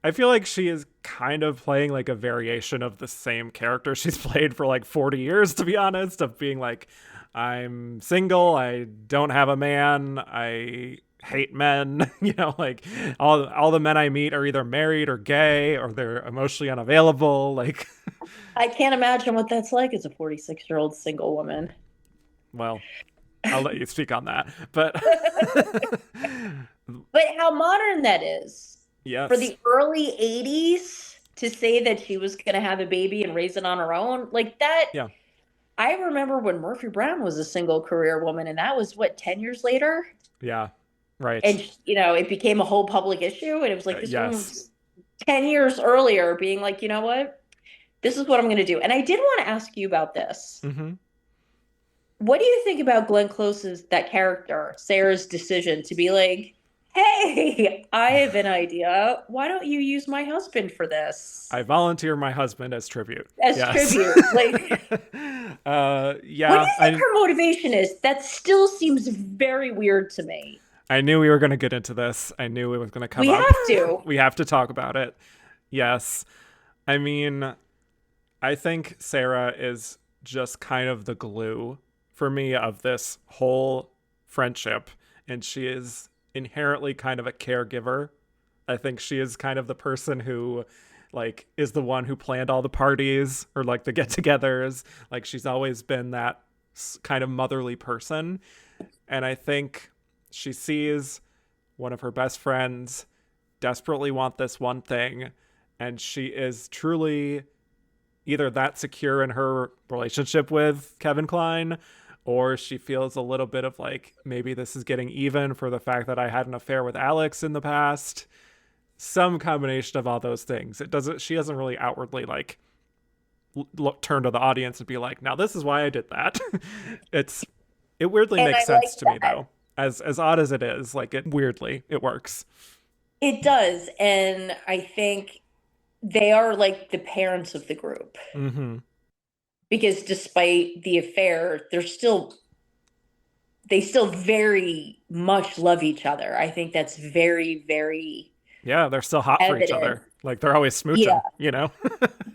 A: I feel like she is kind of playing like a variation of the same character she's played for like 40 years, to be honest, of being like, I'm single, I don't have a man, I hate men, like all the men I meet are either married or gay or they're emotionally unavailable. Like,
C: I can't imagine what that's like as a 46-year-old single woman.
A: Well, I'll let you speak on that. But
C: but how modern that is.
A: Yes.
C: For the early 80s, to say that she was going to have a baby and raise it on her own, like that.
A: Yeah.
C: I remember when Murphy Brown was a single career woman, and that was 10 years later?
A: Yeah. Right.
C: And, it became a whole public issue. And it was like, this woman was 10 years earlier being like, you know what? This is what I'm going to do. And I did want to ask you about this.
A: Mm-hmm.
C: What do you think about Glenn Close's, that character, Sarah's decision to be like, hey, I have an idea. Why don't you use my husband for this?
A: I volunteer my husband as tribute.
C: Tribute. Like,
A: yeah.
C: What do you think her motivation is? That still seems very weird to me.
A: I knew we were going to get into this. I knew it was going to come up.
C: We have to.
A: We have to talk about it. Yes. I mean, I think Sarah is just kind of the glue for me of this whole friendship, and she is inherently kind of a caregiver. I think she is kind of the person who like is the one who planned all the parties or like the get-togethers. Like she's always been that kind of motherly person. And I think she sees one of her best friends desperately want this one thing, and she is truly either that secure in her relationship with Kevin Kline, or she feels a little bit of like, maybe this is getting even for the fact that I had an affair with Alex in the past. Some combination of all those things. She doesn't really outwardly like turn to the audience and be like, now this is why I did that. It weirdly makes sense to me though. As odd as it is, like it works.
C: It does. And I think they are like the parents of the group.
A: Mm-hmm.
C: Because despite the affair, they still very much love each other. I think that's very, very
A: yeah, they're still hot
C: evident.
A: For each other. Like they're always smooching, you know?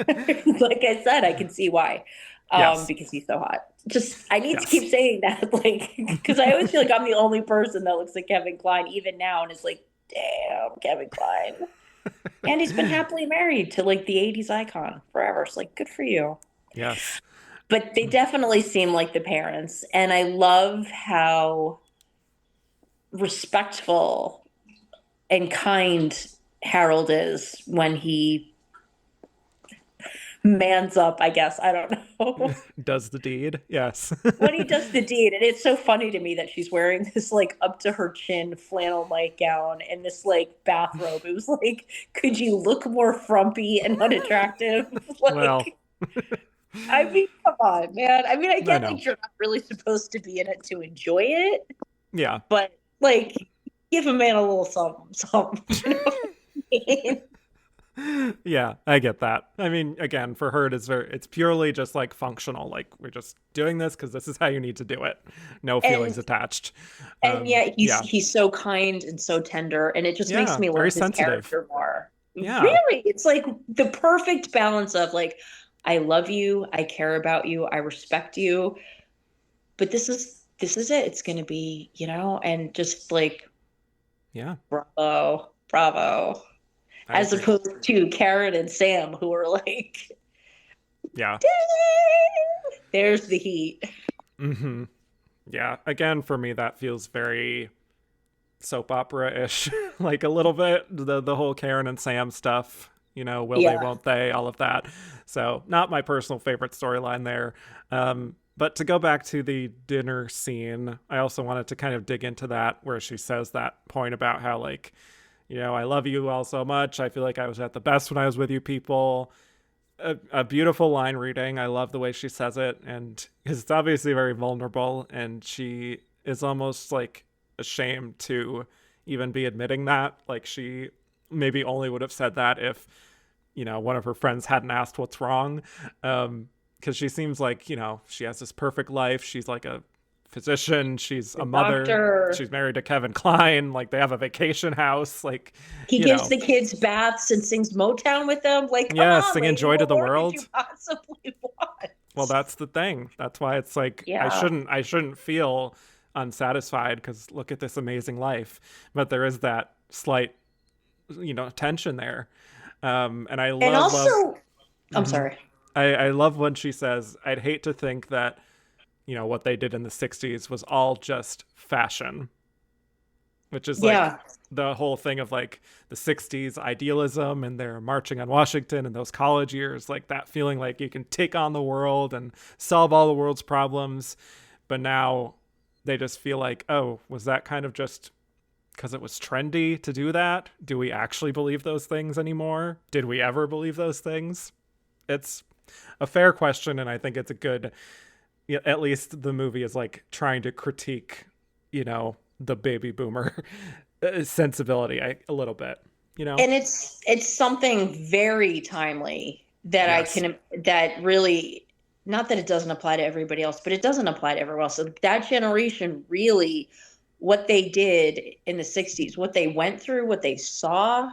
C: Like I said, I can see why.
A: Yes.
C: Because he's so hot. Just, I need to keep saying that, like, because I always feel like I'm the only person that looks like Kevin Kline, even now, and it's like, damn, Kevin Kline. And he's been happily married to like the 80s icon forever. It's like, good for you.
A: Yes.
C: But they definitely seem like the parents. And I love how respectful and kind Harold is when he mans up, I guess. I don't know.
A: Does the deed. Yes.
C: When he does the deed. And it's so funny to me that she's wearing this like up to her chin flannel nightgown and this like bathrobe. It was like, could you look more frumpy and unattractive? Like, well. I mean, come on, man. I mean, I get that you're not really supposed to be in it to enjoy it.
A: Yeah.
C: But like, give a man a little something. You know what I mean?
A: Yeah, I get that. I mean, again, for her, it's purely just like functional. Like we're just doing this because this is how you need to do it. No feelings attached.
C: And he's so kind and so tender, and it just makes me love his character more. Yeah, really, it's like the perfect balance of like, I love you, I care about you, I respect you, but this is it. It's going to be, you know, and just like,
A: yeah,
C: bravo. As opposed to Karen and Sam, who are like,
A: yeah,
C: there's the heat.
A: Mm-hmm. Yeah. Again, for me, that feels very soap opera-ish, like a little bit. The whole Karen and Sam stuff, you know, will they, won't they, all of that. So not my personal favorite storyline there. But to go back to the dinner scene, I also wanted to kind of dig into that where she says that point about how like, you know, I love you all so much. I feel like I was at the best when I was with you people. A beautiful line reading. I love the way she says it. And it's obviously very vulnerable. And she is almost like ashamed to even be admitting that. Like she maybe only would have said that if, you know, one of her friends hadn't asked what's wrong. Because she seems like, you know, she has this perfect life. She's like a physician, she's a mother, doctor. She's married to Kevin Kline, like they have a vacation house, like
C: he gives the kids baths and sings Motown with them, like
A: singing Joy to the World.
C: Could you possibly want?
A: Well, that's the thing. That's why it's like I shouldn't feel unsatisfied because look at this amazing life, but there is that slight, you know, tension there. And I love. And also,
C: I'm sorry.
A: I love when she says, "I'd hate to think that, you know, what they did in the 60s was all just fashion," which is like the whole thing of like the 60s idealism and they're marching on Washington and those college years, like that feeling like you can take on the world and solve all the world's problems. But now they just feel like, oh, was that kind of just because it was trendy to do that? Do we actually believe those things anymore? Did we ever believe those things? It's a fair question, and I think it's a good... at least the movie is like trying to critique, you know, the baby boomer sensibility a little bit, you know.
C: And it's something very timely that that really, not that it doesn't apply to everybody else, but it doesn't apply to everyone else. So that generation really, what they did in the 60s, what they went through, what they saw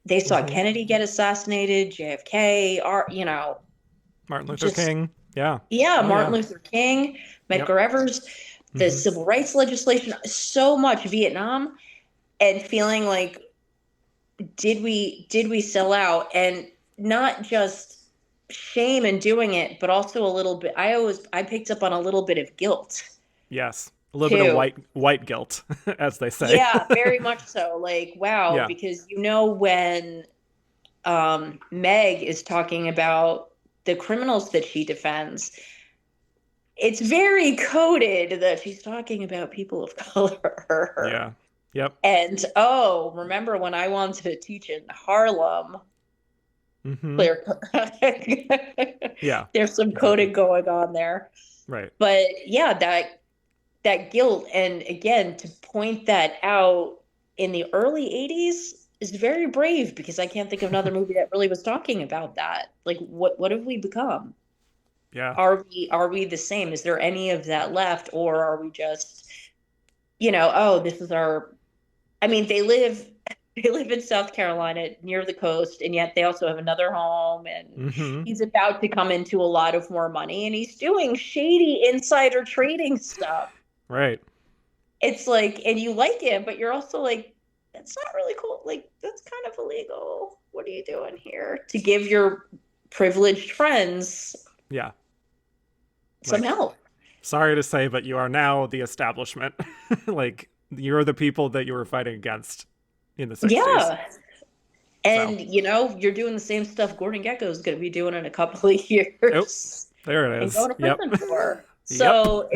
C: Kennedy get assassinated, JFK, you know,
A: Martin Luther King.
C: Martin Luther King.
A: Yep.
C: Medgar Evers, the civil rights legislation, so much Vietnam, and feeling like, did we sell out? And not just shame in doing it, but also a little bit, I picked up on a little bit of guilt
A: Yes. A little bit of
C: too.
A: white guilt, as they say.
C: Yeah, very much so. Like, wow,
A: Yeah.
C: because when Meg is talking about the criminals that she defends, it's very coded that she's talking about people of color.
A: Yeah. Yep.
C: And oh, remember when I wanted to teach in Harlem?
A: Mm-hmm.
C: Clear.
A: Yeah.
C: There's some
A: Exactly.
C: coding going on there.
A: Right.
C: But yeah, that guilt, and again, to point that out in the early 80s is very brave, because I can't think of another movie that really was talking about that. Like, what have we become?
A: Yeah.
C: Are we the same? Is there any of that left, or are we just, oh, this is our, I mean, they live in South Carolina near the coast, and yet they also have another home, and
A: Mm-hmm.
C: he's about to come into a lot of more money, and he's doing shady insider trading stuff.
A: Right.
C: It's like, and you like it, but you're also like, that's not really cool. Like, that's kind of illegal. What are you doing here? To give your privileged friends
A: Yeah.
C: some
A: Like,
C: help.
A: sorry to say, but you are now the establishment. Like, you're the people that you were fighting against in the 60s.
C: Yeah. And,
A: So.
C: You're doing the same stuff Gordon Gekko is going to be doing in a couple of
A: Oh,
C: years
A: there it
C: and
A: is.
C: going to
A: Yep.
C: prison for.
A: Yep.
C: So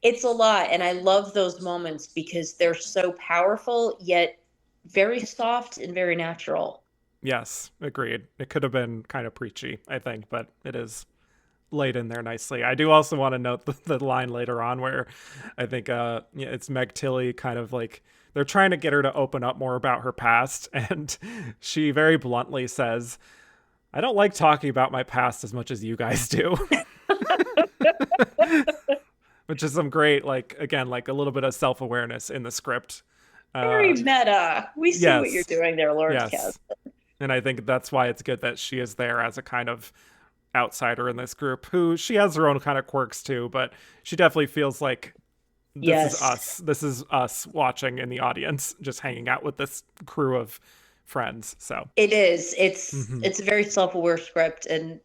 C: it's a lot. And I love those moments because they're so powerful, yet very soft and very natural.
A: Yes, agreed. It could have been kind of preachy, I think, but it is laid in there nicely. I do also want to note the line later on where I think it's Meg Tilly kind of like they're trying to get her to open up more about her past, and she very bluntly says, "I don't like talking about my past as much as you guys do." Which is some great, like, again, like a little bit of self-awareness in the script.
C: Very meta. We see what you're
A: Yes.
C: doing there, Lawrence
A: Yes.
C: Kasdan.
A: And I think that's why it's good that she is there as a kind of outsider in this group, who she has her own kind of quirks too, but she definitely feels like this is
C: Yes,
A: us. This is us watching in the audience, just hanging out with this crew of friends. So
C: it is. It's
A: mm-hmm.
C: it's a very self-aware script, and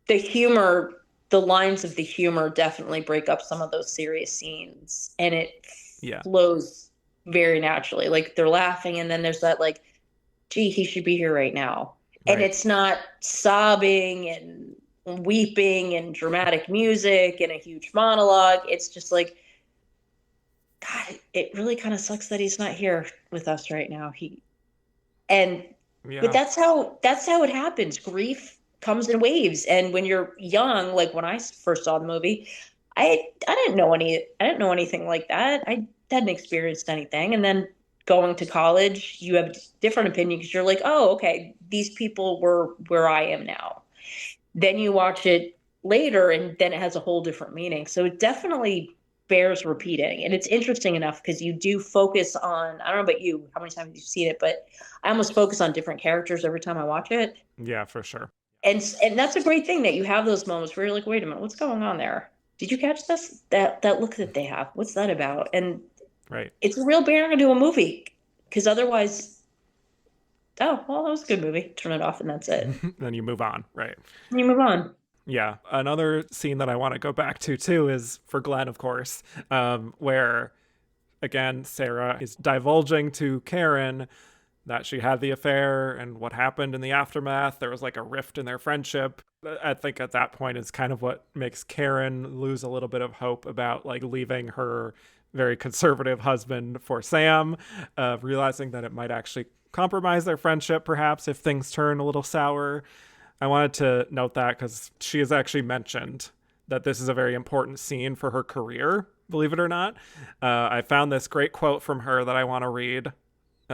C: the humor, the lines of the humor definitely break up some of those serious scenes, and it
A: Yeah.
C: flows very naturally. Like, they're laughing, and then there's that, like, gee, he should be here right now. And
A: Right.
C: it's not sobbing and weeping and dramatic music and a huge monologue. It's just like, God, it really kind of sucks that he's not here with us right now. But
A: Yeah.
C: that's how it happens. Grief comes in waves. And when you're young, like when I first saw the movie, I didn't know anything like that. I hadn't experienced anything. And then going to college, you have a different opinion because you're like, oh, okay, these people were where I am now. Then you watch it later, and then it has a whole different meaning. So it definitely bears repeating. And it's interesting enough because you do focus on, I don't know about you, how many times you've seen it, but I almost focus on different characters every time I watch it.
A: Yeah, for sure.
C: And that's a great thing, that you have those moments where you're like, wait a minute, what's going on there? Did you catch this? That look that they have. What's that about? And
A: Right.
C: it's a real barrier to a movie, because otherwise, oh, well, that was a good movie. Turn it off and that's it.
A: Then you move on. Right.
C: And you move on.
A: Yeah. Another scene that I want to go back to too is for Glenn, of course, where again, Sarah is divulging to Karen that she had the affair and what happened in the aftermath. There was like a rift in their friendship. I think at that point is kind of what makes Karen lose a little bit of hope about like leaving her very conservative husband for Sam, realizing that it might actually compromise their friendship perhaps if things turn a little sour. I wanted to note that because she has actually mentioned that this is a very important scene for her career, believe it or not. I found this great quote from her that I want to read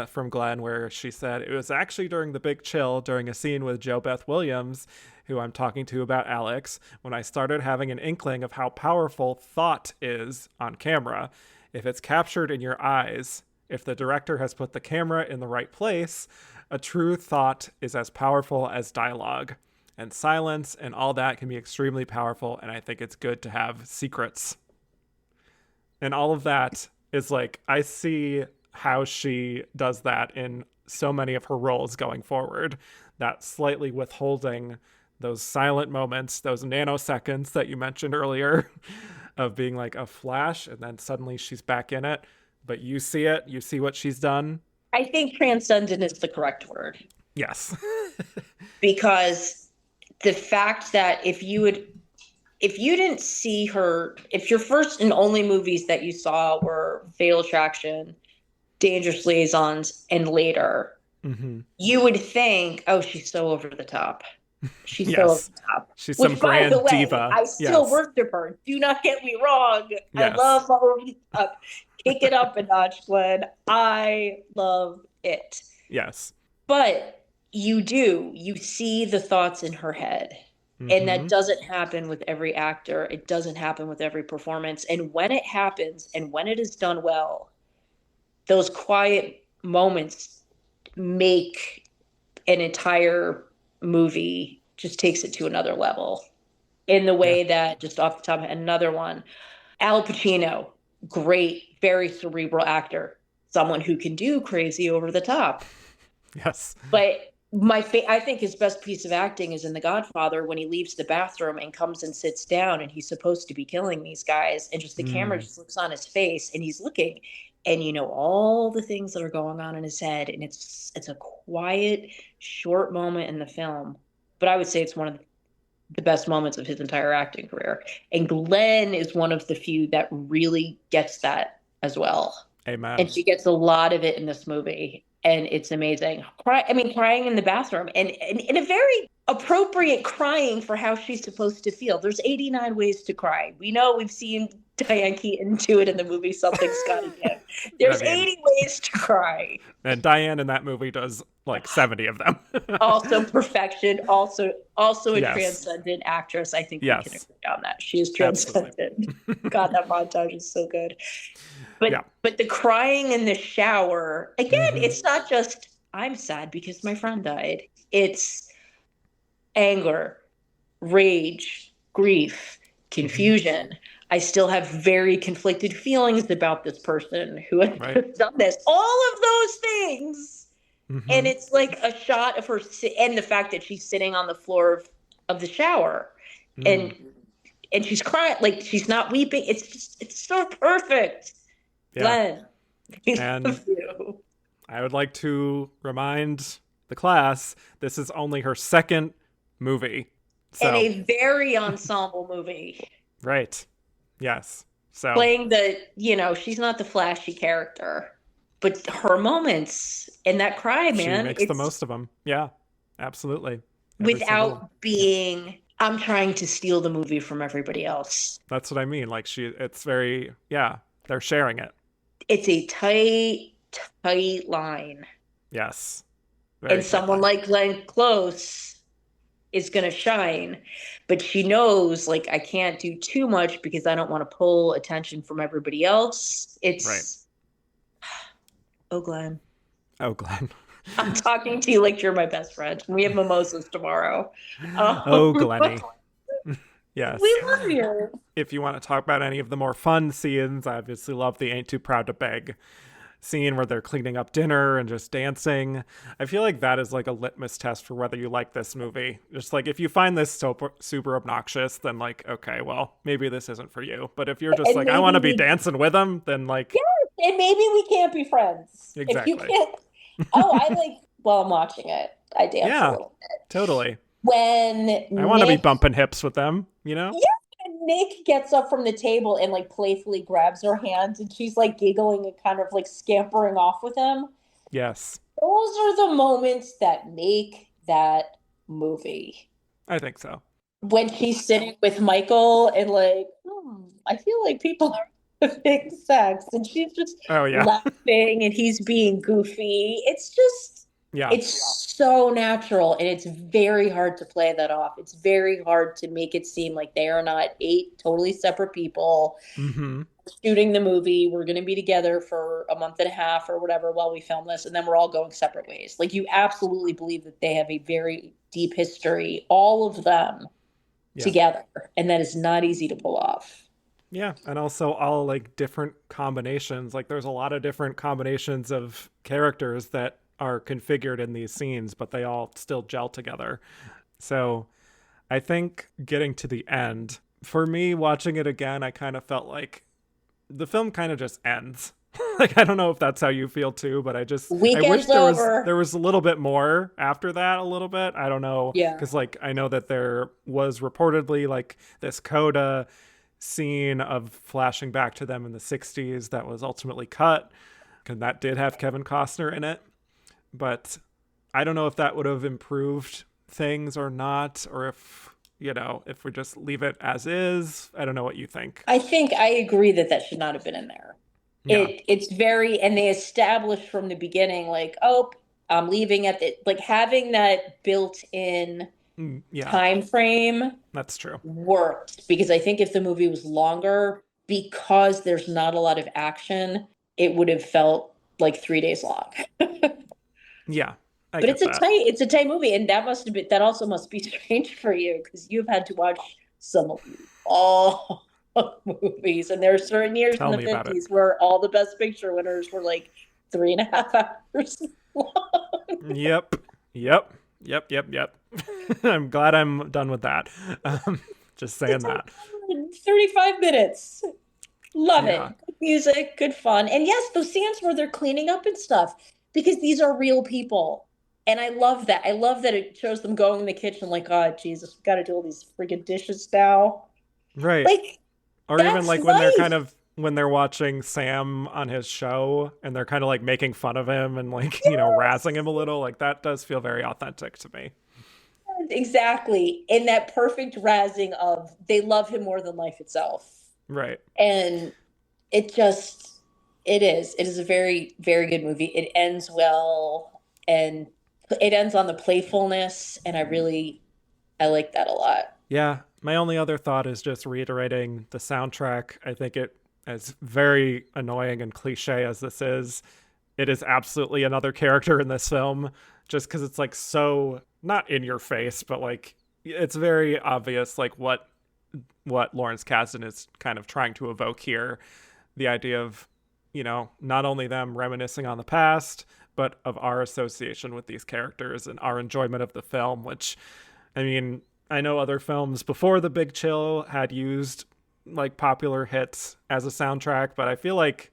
A: from Glenn, where she said, "It was actually during the big chill, during a scene with Jo Beth Williams, who I'm talking to about Alex, when I started having an inkling of how powerful thought is on camera. If it's captured in your eyes, if the director has put the camera in the right place, a true thought is as powerful as dialogue. and silence and all that can be extremely powerful. And I think it's good to have secrets. And all of that is like, I see how she does that in so many of her roles going forward. That slightly withholding those silent moments, those nanoseconds that you mentioned earlier of being like a flash and then suddenly she's back in it. But you see it, you see what she's done.
C: I think transcendent is the correct word.
A: Yes.
C: Because the fact that if you didn't see her, if your first and only movies that you saw were Fatal Attraction, Dangerous Liaisons, and later, you would think, oh, she's so over the top. She's so over the top.
A: She's some grand
C: by the way,
A: diva.
C: I still worship her. Do not get me wrong. Yes. I love over the top. Kick it up a notch, Glenn. I love it.
A: Yes.
C: But you see the thoughts in her head. And that doesn't happen with every actor. It doesn't happen with every performance. And when it happens, and when it is done well, those quiet moments make an entire movie, just takes it to another level in the way that, just off the top of another one, Al Pacino, great, very cerebral actor, someone who can do crazy over the top.
A: Yes.
C: But I think his best piece of acting is in The Godfather when he leaves the bathroom and comes and sits down and he's supposed to be killing these guys and just the camera just looks on his face and he's looking and you know all the things that are going on in his head and it's a quiet, short moment in the film. But I would say it's one of the best moments of his entire acting career. And Glenn is one of the few that really gets that as well.
A: Amen.
C: And she gets a lot of it in this movie. And it's amazing. Crying in the bathroom and in a very appropriate crying for how she's supposed to feel. There's 89 ways to cry. We know, we've seen Diane Keaton do it in the movie Something Scotty did. There's 80 ways to cry.
A: And Diane in that movie does like 70 of them.
C: Also perfection. Also a transcendent actress. I think we can agree on that. She is transcendent. God, that montage is so good. But the crying in the shower, again, it's not just, I'm sad because my friend died. It's anger, rage, grief, confusion. I still have very conflicted feelings about this person who has done this. All of those things. And it's like a shot of her, and the fact that she's sitting on the floor of the shower. And she's crying, like she's not weeping. It's so perfect. Glenn,
A: and I would like to remind the class, this is only her second movie.
C: And a very ensemble movie.
A: Right. Yes. So
C: playing she's not the flashy character, but her moments and that cry, man.
A: She makes the most of them. Yeah, absolutely.
C: Without being, I'm trying to steal the movie from everybody else.
A: That's what I mean. Like it's very, they're sharing it.
C: It's a tight line.
A: Yes.
C: And someone like Glenn Close is going to shine, but she knows, like, I can't do too much because I don't want to pull attention from everybody else. It's Oh, Glenn. I'm talking to you like you're my best friend. We have mimosas tomorrow.
A: Glenny. Yes.
C: We love you.
A: If you want to talk about any of the more fun scenes, I obviously love the Ain't Too Proud to Beg scene where they're cleaning up dinner and just dancing. I feel like that is like a litmus test for whether you like this movie. Just like, if you find this super obnoxious, then like, okay, well, maybe this isn't for you. But if you're just like, I want to be dancing with them, then like...
C: Yes, and maybe we can't be friends.
A: Exactly.
C: If you can't... while I'm watching it, I dance a little bit.
A: Totally.
C: When
A: I want to be bumping hips with them, you know?
C: Yeah, and Nick gets up from the table and like playfully grabs her hand and she's like giggling and kind of like scampering off with him.
A: Yes.
C: Those are the moments that make that movie.
A: I think so.
C: When she's sitting with Michael and like, I feel like people are having sex and she's just laughing and he's being goofy. It's just...
A: Yeah.
C: It's so natural and it's very hard to play that off. It's very hard to make it seem like they are not eight totally separate people
A: Mm-hmm.
C: shooting the movie. We're going to be together for a month and a half or whatever while we film this, and then we're all going separate ways. Like, you absolutely believe that they have a very deep history, all of them
A: Yeah.
C: together, and that is not easy to pull off.
A: Yeah, and also all like different combinations. Like there's a lot of different combinations of characters that are configured in these scenes, but they all still gel together. So I think getting to the end, for me watching it again, I kind of felt like the film kind of just ends. Like I don't know if that's how you feel too, but I wish
C: Weekend's over.
A: there was a little bit more after that, a little bit. I don't know,
C: Yeah.
A: cuz like I know that there was reportedly like this coda scene of flashing back to them in the 60s that was ultimately cut, and that did have Kevin Costner in it. But I don't know if that would have improved things or not, or if, if we just leave it as is. I don't know what you think.
C: I think I agree that that should not have been in there.
A: Yeah.
C: It's very, and they established from the beginning, like, oh, I'm leaving at the, like, having that built in
A: Yeah,
C: time frame
A: that's true.
C: worked, because I think if the movie was longer, because there's not a lot of action, it would have felt like 3 days long.
A: Yeah, I
C: But
A: get that.
C: it's a tight movie, and that must have been, that also must be strange for you because you've had to watch some all movies, and there are certain years in
A: Tell
C: the
A: me about it.
C: 50s where all the Best Picture winners were like 3.5 hours long.
A: Yep. Yep. Yep. Yep. Yep. I'm glad I'm done with that. Just saying
C: It's
A: that.
C: 35 minutes. Love it.
A: Yeah.
C: Good music, good fun. And yes, those scenes where they're cleaning up and stuff, because these are real people. And I love that. I love that it shows them going in the kitchen like, oh, Jesus, we've got to do all these freaking dishes now.
A: Right.
C: Like,
A: Or even
C: that's
A: like when they're
C: life.
A: kind of when they're watching Sam on his show and they're kind of like making fun of him and like, razzing him a little, like that does feel very authentic to me.
C: Exactly. In that perfect razzing of they love him more than life itself.
A: Right.
C: And it just, it is a very, very good movie. It ends well, and it ends on the playfulness. And I like that a lot.
A: Yeah. My only other thought is just reiterating the soundtrack. I think it, as very annoying and cliche as this is, it is absolutely another character in this film, just because it's like so not in your face, but like it's very obvious like what Lawrence Kasdan is kind of trying to evoke here. The idea of, not only them reminiscing on the past, but of our association with these characters and our enjoyment of the film, which, I mean, I know other films before The Big Chill had used like popular hits as a soundtrack, but I feel like,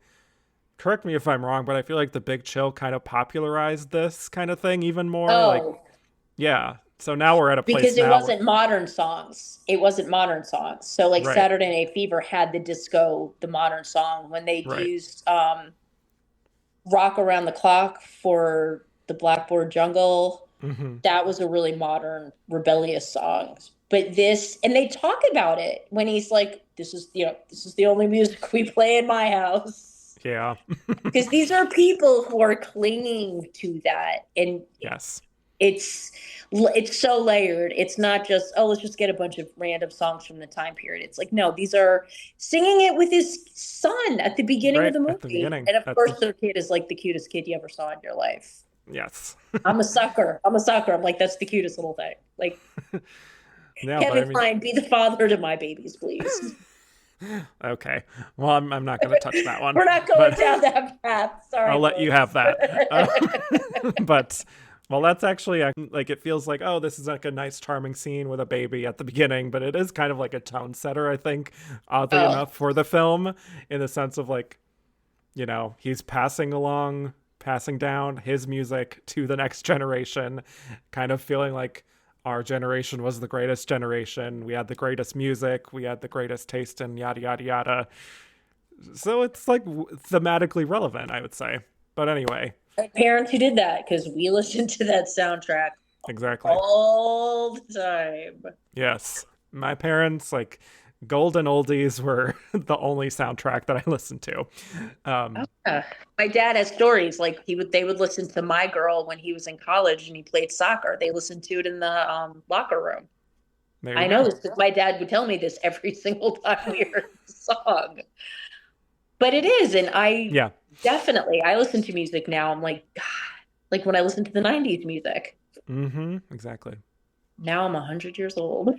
A: correct me if I'm wrong, but I feel like The Big Chill kind of popularized this kind of thing even more. Like,
C: Oh,
A: yeah. So now we're at a place
C: because it
A: now where,
C: wasn't modern songs. It wasn't modern songs. So like
A: right,
C: Saturday Night Fever had the disco, the modern song when they
A: right.
C: used Rock Around the Clock for the Blackboard Jungle.
A: Mm-hmm.
C: That was a really modern, rebellious song. But this, and they talk about it when he's like, this is the only music we play in my house.
A: Yeah.
C: Because these are people who are clinging to that. And
A: Yes.
C: it's so layered. It's not just, oh, let's just get a bunch of random songs from the time period. It's like, no, these are singing it with his son at the beginning of
A: Right
C: the
A: at the
C: movie.
A: beginning.
C: And of course, their kid is like the cutest kid you ever saw in your life.
A: Yes.
C: I'm a sucker. I'm a sucker. I'm like, that's the cutest little thing. Like,
A: Yeah, but I
C: Kevin
A: mean,
C: Kline, be the father to my babies, please.
A: okay. Well, I'm not going to touch that one.
C: We're not going
A: but
C: down that path. Sorry.
A: I'll let you have that. But well, that's actually like it feels like, oh, this is like a nice, charming scene with a baby at the beginning, but it is kind of like a tone setter, I think, oddly enough, for the film, in the sense of like, he's passing down his music to the next generation, kind of feeling like our generation was the greatest generation. We had the greatest music. We had the greatest taste in yada, yada, yada. So it's like thematically relevant, I would say. But anyway.
C: Parents who did that, because we listened to that soundtrack
A: Exactly.
C: all the time.
A: Yes. My parents, like, Golden oldies were the only soundtrack that I listened to.
C: Yeah. My dad has stories like they would listen to My Girl when he was in college and he played soccer. They listened to it in the locker room.
A: There you
C: I know
A: go.
C: this because my dad would tell me this every single time we heard the song. But it is, and
A: Yeah.
C: I listen to music now. I'm like, God, like when I listened to the 90s music.
A: Mm-hmm. Exactly.
C: Now I'm 100 years old.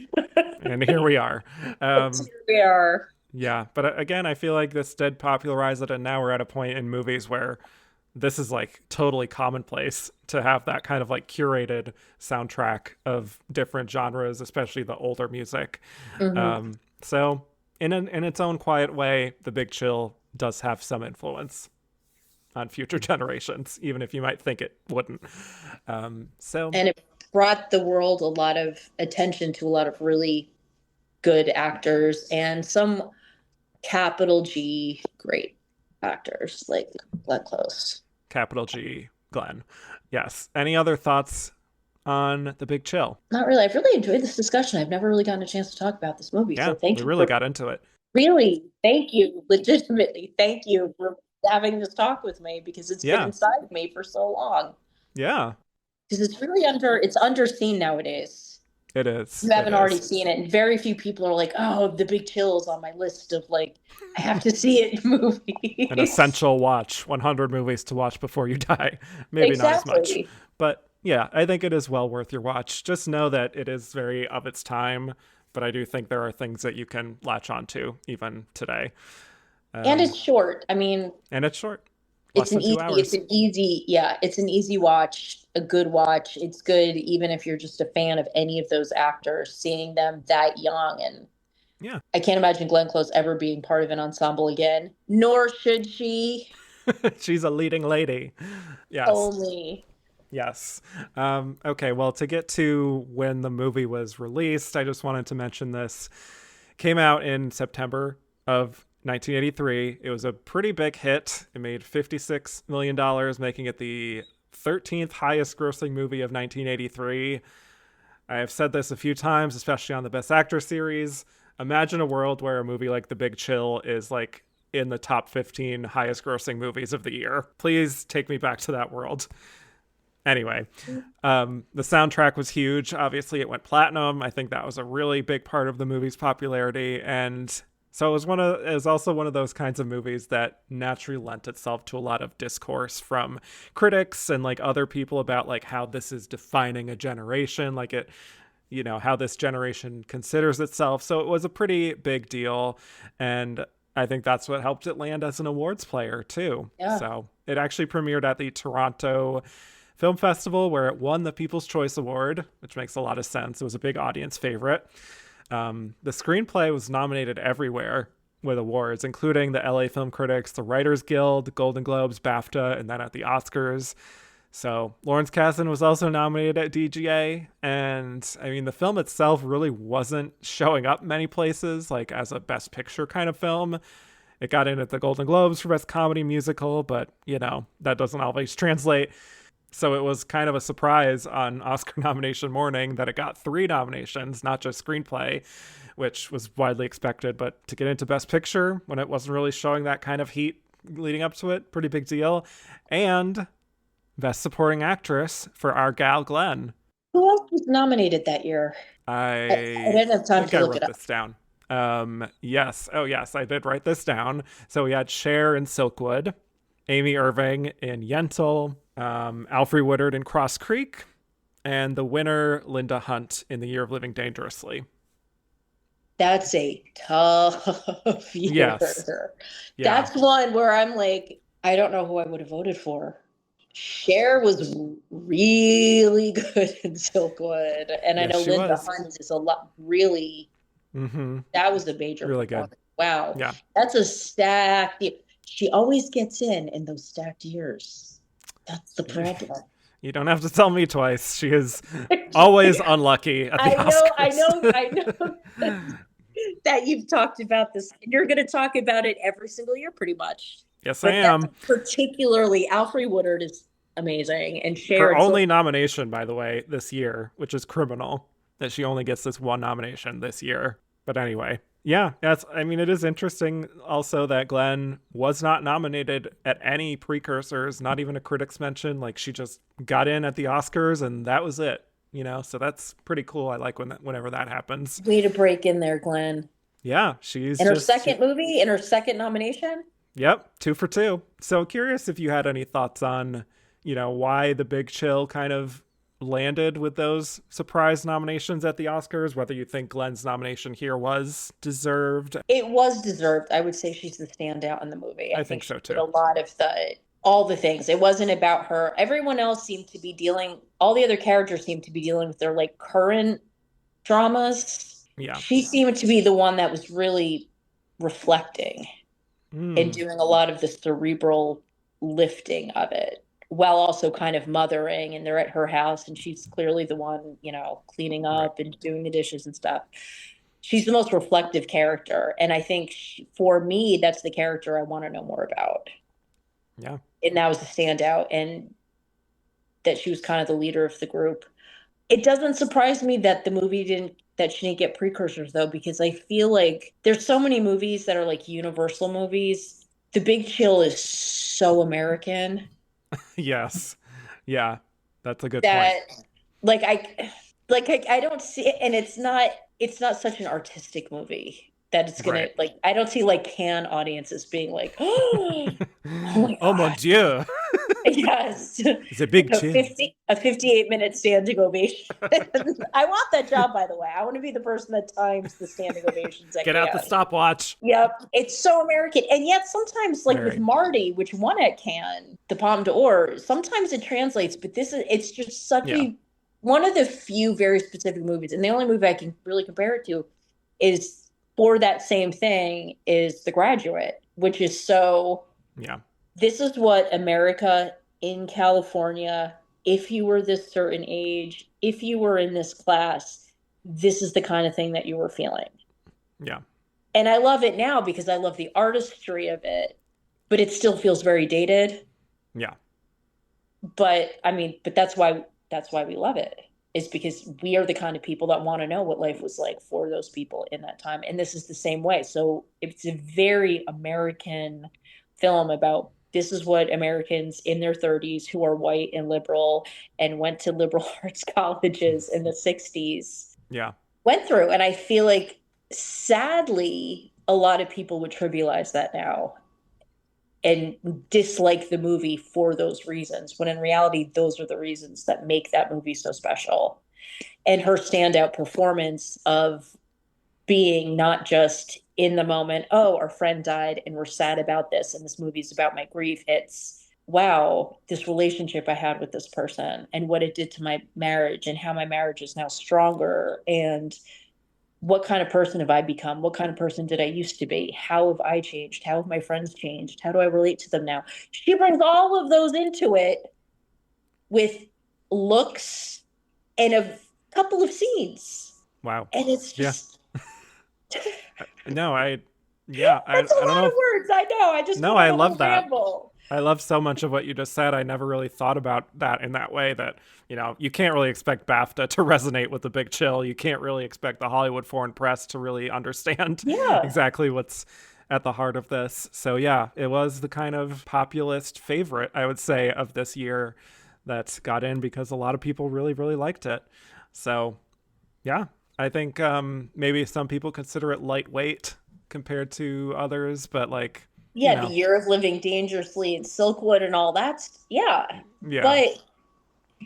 A: And here we are.
C: Here we are.
A: Yeah, but again, I feel like this did popularize it, and now we're at a point in movies where this is like totally commonplace to have that kind of like curated soundtrack of different genres, especially the older music.
C: Hmm.
A: So, in its own quiet way, The Big Chill does have some influence on future generations, even if you might think it wouldn't. So,
C: And it brought the world a lot of attention to a lot of really good actors and some capital G great actors like Glenn Close.
A: capital G, Glenn. Yes. Any other thoughts on The Big Chill?
C: Not really. I've really enjoyed this discussion. I've never really gotten a chance to talk about this movie.
A: Yeah,
C: So thank
A: we
C: you
A: really
C: for
A: got into it.
C: really, thank you, legitimately, thank you for having this talk with me because it's been
A: Yeah.
C: inside of me for so long.
A: Yeah,
C: Because it's underseen nowadays.
A: it is.
C: You
A: It
C: haven't already
A: is.
C: seen it, and very few people are like, "Oh, The Big Chill is on my list of like I have to see it
A: An
C: movies."
A: essential watch, 100 movies to watch before you die. Maybe not as much.
C: Exactly.
A: But yeah, I think it is well worth your watch. Just know that it is very of its time, but I do think there are things that you can latch onto even today.
C: And it's short. I mean,
A: And it's short, less than 2 hours.
C: it's an easy watch, a good watch. It's good even if you're just a fan of any of those actors, seeing them that young. And
A: Yeah.
C: I can't imagine Glenn Close ever being part of an ensemble again, nor should she.
A: She's a leading lady. Yes.
C: Only.
A: Yes. Okay, well, to get to when the movie was released, I just wanted to mention this. Came out in September of 1983. It was a pretty big hit. It made $56 million, making it the 13th highest grossing movie of 1983. I have said this a few times, especially on the Best Actor series. Imagine a world where a movie like The Big Chill is like in the top 15 highest grossing movies of the year. Please take me back to that world. Anyway, the soundtrack was huge. Obviously, it went platinum. I think that was a really big part of the movie's popularity, and so it was also one of those kinds of movies that naturally lent itself to a lot of discourse from critics and like other people about like how this is defining a generation, like it, how this generation considers itself. So it was a pretty big deal, and I think that's what helped it land as an awards player too.
C: Yeah.
A: So it actually premiered at the Toronto Film Festival, where it won the People's Choice Award, which makes a lot of sense. It was a big audience favorite. The screenplay was nominated everywhere with awards, including the LA Film Critics, the Writers Guild, Golden Globes, BAFTA, and then at the Oscars. So Lawrence Kasdan was also nominated at DGA, and I mean, the film itself really wasn't showing up many places, like as a Best Picture kind of film. It got in at the Golden Globes for Best Comedy Musical, but, that doesn't always translate. So it was kind of a surprise on Oscar nomination morning that it got 3 nominations, not just screenplay, which was widely expected. But to get into Best Picture when it wasn't really showing that kind of heat leading up to it, pretty big deal. And Best Supporting Actress for our gal Glenn.
C: Who else was nominated that year? I didn't have time to look it up.
A: This down. Yes. Oh, yes, I did write this down. So we had Cher in Silkwood, Amy Irving in Yentl, Alfre Woodard in Cross Creek, and the winner, Linda Hunt, in The Year of Living Dangerously.
C: That's a tough year.
A: Yes. Yeah.
C: That's one where I'm like, I don't know who I would have voted for. Cher was really good in Silkwood, and I know Linda Hunt is a lot really.
A: Mm-hmm.
C: That was a major
A: really good.
C: Wow.
A: Yeah.
C: That's a stacked. She always gets in those stacked years. That's the problem.
A: You don't have to tell me twice. She is always unlucky at the Oscars.
C: I know that you've talked about this. And you're going to talk about it every single year pretty much.
A: Yes, I am.
C: Particularly, Alfre Woodard is amazing. And Cher.
A: Her only nomination, by the way, this year, which is criminal, that she only gets this one nomination this year. But anyway, Yeah, I mean, it is interesting also that Glenn was not nominated at any precursors, not even a critics mention. Like, she just got in at the Oscars and that was it, So that's pretty cool. I like whenever that happens.
C: Way to break in there, Glenn.
A: Yeah, she's
C: In her
A: just
C: second movie, in her second nomination.
A: yep, 2 for 2. So curious if you had any thoughts on, why The Big Chill kind of landed with those surprise nominations at the Oscars, whether you think Glenn's nomination here was deserved.
C: It was deserved. I would say she's the standout in the movie. I
A: I
C: think
A: think
C: she
A: so
C: did
A: too.
C: a lot of all the things. It wasn't about her. Everyone else seemed to be all the other characters seemed to be dealing with their like current dramas.
A: Yeah.
C: She seemed to be the one that was really reflecting and
A: Mm,
C: doing a lot of the cerebral lifting of it while also kind of mothering. And they're at her house and she's clearly the one, cleaning
A: right.
C: up and doing the dishes and stuff. She's the most reflective character. And I think for me, that's the character I want to know more about.
A: Yeah.
C: And that was the standout. And that she was kind of the leader of the group. It doesn't surprise me that that she didn't get precursors though, because I feel like there's so many movies that are like universal movies. The Big Chill is so American
A: Yes. Yeah. That's a good
C: that
A: point.
C: like I don't see it, and it's not such an artistic movie that it's gonna
A: Right.
C: like I don't see like Cannes audiences being like, oh my
A: Oh mon
C: god.
A: dieu.
C: Yes.
A: It's a big
C: A
A: chill.
C: 58-minute standing ovation. I want that job, by the way. I want to be the person that times the standing ovations at
A: Get out the
C: Cannes.
A: stopwatch.
C: Yep. It's so American. And yet sometimes like with
A: Very.
C: Marty, which won at Cannes, the Palme d'Or, sometimes it translates, but it's just such
A: Yeah.
C: a one of the few very specific movies. And the only movie I can really compare it to is for that same thing is The Graduate, which is so
A: Yeah.
C: this is what America in California, if you were this certain age, if you were in this class, this is the kind of thing that you were feeling.
A: Yeah.
C: And I love it now because I love the artistry of it, but it still feels very dated.
A: Yeah.
C: But I mean, but that's why we love it. Is because we are the kind of people that want to know what life was like for those people in that time. And this is the same way. So it's a very American film about this is what Americans in their 30s who are white and liberal and went to liberal arts colleges in the 60s
A: Yeah.
C: went through. And I feel like sadly, a lot of people would trivialize that now and dislike the movie for those reasons, when in reality, those are the reasons that make that movie so special. And her standout performance of being not just in the moment, oh, our friend died and we're sad about this, and this movie's about my grief. It's, wow, this relationship I had with this person and what it did to my marriage and how my marriage is now stronger. And what kind of person have I become? What kind of person did I used to be? How have I changed? How have my friends changed? How do I relate to them now? She brings all of those into it with looks and a couple of scenes.
A: Wow.
C: And it's
A: Yeah.
C: just
A: No, I
C: that's a
A: don't
C: lot
A: know
C: of
A: if
C: words. I know. I just
A: no,
C: went
A: I
C: on a
A: love
C: whole
A: that.
C: ramble.
A: I love so much of what you just said. I never really thought about that in that way that, you can't really expect BAFTA to resonate with The Big Chill. You can't really expect the Hollywood Foreign Press to really understand
C: Yeah.
A: exactly what's at the heart of this. So yeah, it was the kind of populist favorite, I would say, of this year that got in because a lot of people really, really liked it. So yeah, I think maybe some people consider it lightweight compared to others, but like, you
C: Yeah, the
A: know,
C: year of living dangerously in Silkwood and all that. Yeah.
A: yeah,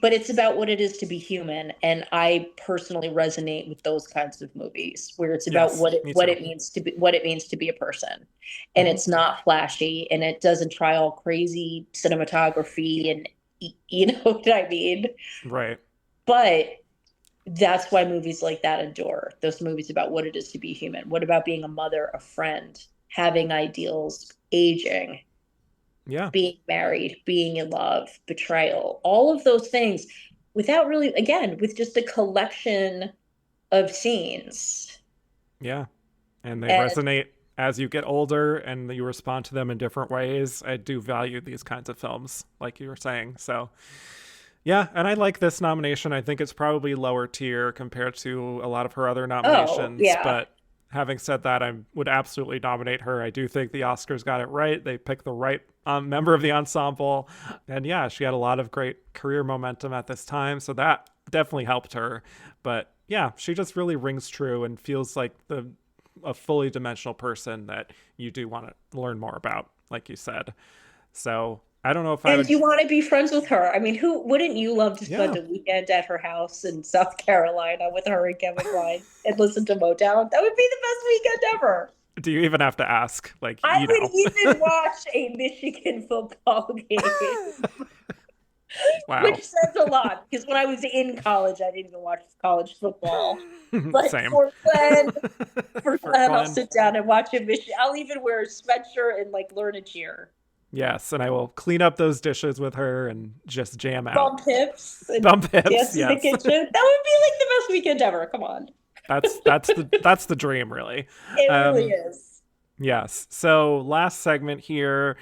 C: But it's about what it is to be human, and I personally resonate with those kinds of movies where it's about
A: yes,
C: what it
A: me
C: what
A: too.
C: it means to be what it means to be a person. And
A: Hmm.
C: it's not flashy and it doesn't try all crazy cinematography and you know what I mean?
A: Right.
C: But that's why movies like that endure. Those movies about what it is to be human. What about being a mother, a friend, having ideals, aging,
A: Yeah.
C: being married, being in love, betrayal, all of those things without really, again, with just a collection of scenes.
A: Yeah. And they
C: And
A: resonate as you get older and you respond to them in different ways. I do value these kinds of films, like you were saying. So, yeah. And I like this nomination. I think it's probably lower tier compared to a lot of her other
C: oh,
A: nominations,
C: yeah.
A: but Having said that, I would absolutely nominate her. I do think the Oscars got it right. They picked the right member of the ensemble. And yeah, she had a lot of great career momentum at this time. So that definitely helped her. But yeah, she just really rings true and feels like a fully dimensional person that you do want to learn more about, like you said. So I don't know if I
C: And
A: would.
C: you want to be friends with her. I mean, who wouldn't you love to spend
A: Yeah.
C: a weekend at her house in South Carolina with her and Kevin Kline and listen to Motown? That would be the best weekend ever.
A: Do you even have to ask? Like,
C: I
A: you
C: would
A: know.
C: even watch a Michigan football game, which
A: Wow.
C: says a lot because when I was in college, I didn't even watch college football. But
A: Same.
C: For
A: For
C: Glenn, I'll
A: Glenn.
C: sit down and watch a Michigan. I'll even wear a sweatshirt and like learn a cheer.
A: Yes, and I will clean up those dishes with her and just jam out.
C: Bump hips and
A: Bump hips,
C: dance in the
A: yes.
C: kitchen. That would be like the best weekend ever. Come on.
A: That's the dream, really.
C: It really
A: Um,
C: is.
A: yes. So last segment here,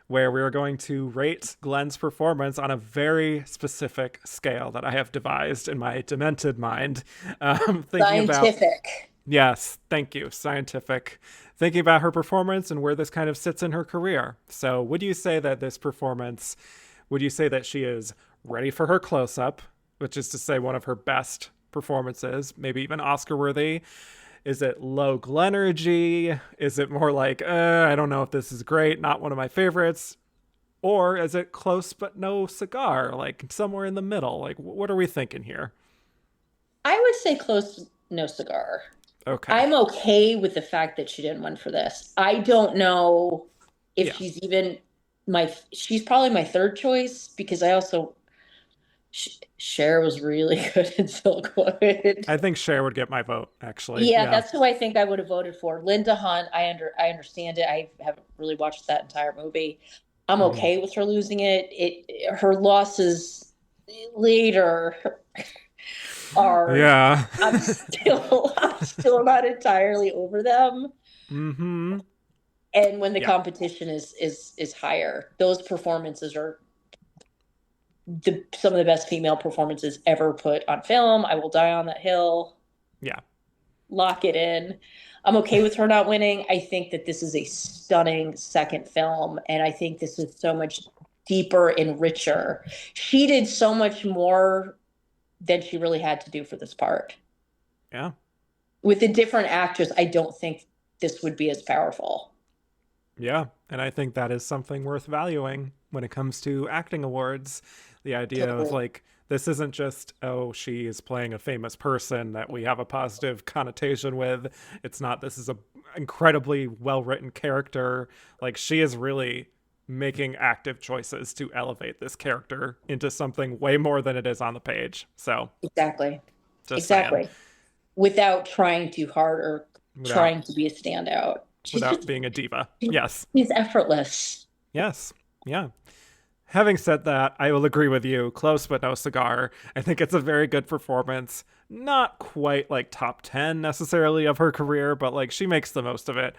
A: where we are going to rate Glenn's performance on a very specific scale that I have devised in my demented mind. Thinking about
C: Scientific.
A: Yes, thank you. Scientific. Thinking about her performance and where this kind of sits in her career. So, would you say that this performance, would you say that she is ready for her close up, which is to say one of her best performances, maybe even Oscar worthy? Is it low Glenergy? Is it more like, I don't know if this is great, not one of my favorites? Or is it close but no cigar, like somewhere in the middle? Like, what are we thinking here?
C: I would say close, no cigar.
A: Okay.
C: I'm okay with the fact that she didn't win for this. I don't know if
A: Yeah.
C: she's even she's probably my third choice because I also, Cher was really good in Silkwood.
A: I think Cher would get my vote, actually.
C: Yeah,
A: Yeah.
C: that's who I think I would have voted for. Linda Hunt, I understand it. I haven't really watched that entire movie. I'm
A: Mhm.
C: okay with her losing it. Her losses later are
A: Yeah.
C: I'm still not entirely over them.
A: Mm-hmm.
C: And when the
A: Yeah.
C: competition is higher, those performances are some of the best female performances ever put on film. I will die on that hill.
A: Yeah.
C: Lock it in. I'm okay with her not winning. I think that this is a stunning second film, and I think this is so much deeper and richer. She did so much more than she really had to do for this part.
A: Yeah.
C: With a different actress, I don't think this would be as powerful.
A: Yeah. And I think that is something worth valuing when it comes to acting awards. The idea of
C: Totally.
A: like, this isn't just, oh, she is playing a famous person that we have a positive connotation with. It's not, this is a incredibly well written character. Like, she is really making active choices to elevate this character into something way more than it is on the page. So
C: Exactly.
A: just saying.
C: Exactly. Without trying too hard or
A: Without
C: trying to be a standout. She's
A: without
C: just
A: being a diva. Yes.
C: she's effortless.
A: Yes. Yeah. Having said that, I will agree with you. Close but no cigar. I think it's a very good performance. Not quite like top 10 necessarily of her career, but like she makes the most of it.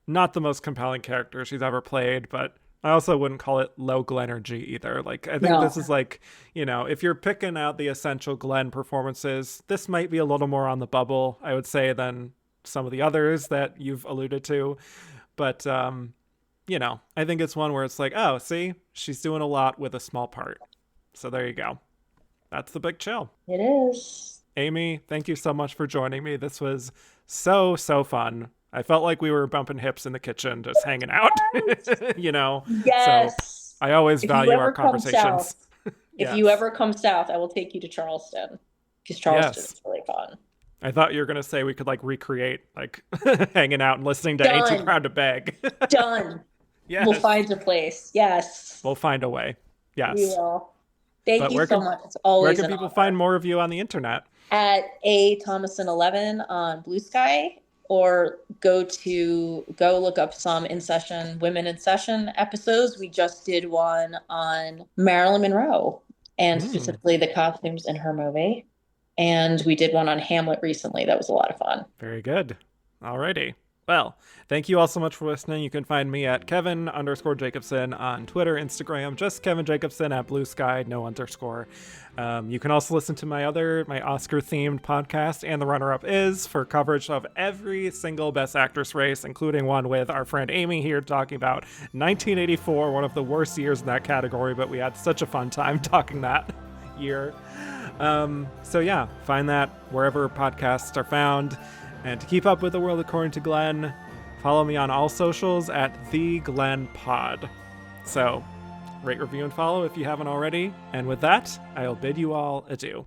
A: Not the most compelling character she's ever played, but I also wouldn't call it low Glenergy either. Like, I think
C: No.
A: this is like, if you're picking out the essential Glenn performances, this might be a little more on the bubble, I would say, than some of the others that you've alluded to. But, I think it's one where it's like, oh, see, she's doing a lot with a small part. So there you go. That's the big chill.
C: It is.
A: Amy, thank you so much for joining me. This was so, so fun. I felt like we were bumping hips in the kitchen, just hanging out, So
C: Yes.
A: I always
C: If you
A: value our
C: ever come
A: conversations.
C: south, if
A: Yes.
C: you ever come south, I will take you to Charleston because Charleston
A: Yes.
C: is really fun.
A: I thought you were going to say we could like recreate like hanging out and listening to Ain't Too
C: Done.
A: Proud to Beg.
C: Done.
A: Yes.
C: We'll find a place. Yes.
A: We'll find a way.
C: We
A: Yes.
C: will. Thank
A: But
C: you so much. It's always
A: where can
C: an
A: people
C: honor.
A: find more of you on the internet?
C: At a Thomasson 11 on Blue Sky, or go look up some InSession Women in Session episodes. We just did one on Marilyn Monroe and specifically the costumes in her movie. And we did one on Hamlet recently. That was a lot of fun.
A: Very good. Alrighty. Well, thank you all so much for listening. You can find me at Kevin_Jacobsen on Twitter, Instagram, just Kevin Jacobsen at Blue Sky, no underscore. You can also listen to my Oscar-themed podcast, And the Runner-Up Is, for coverage of every single Best Actress race, including one with our friend Amy here talking about 1984, one of the worst years in that category, but we had such a fun time talking that year. So yeah, find that wherever podcasts are found. And to keep up with the world according to Glenn, follow me on all socials at TheGlennPod. So, rate, review, and follow if you haven't already. And with that, I'll bid you all adieu.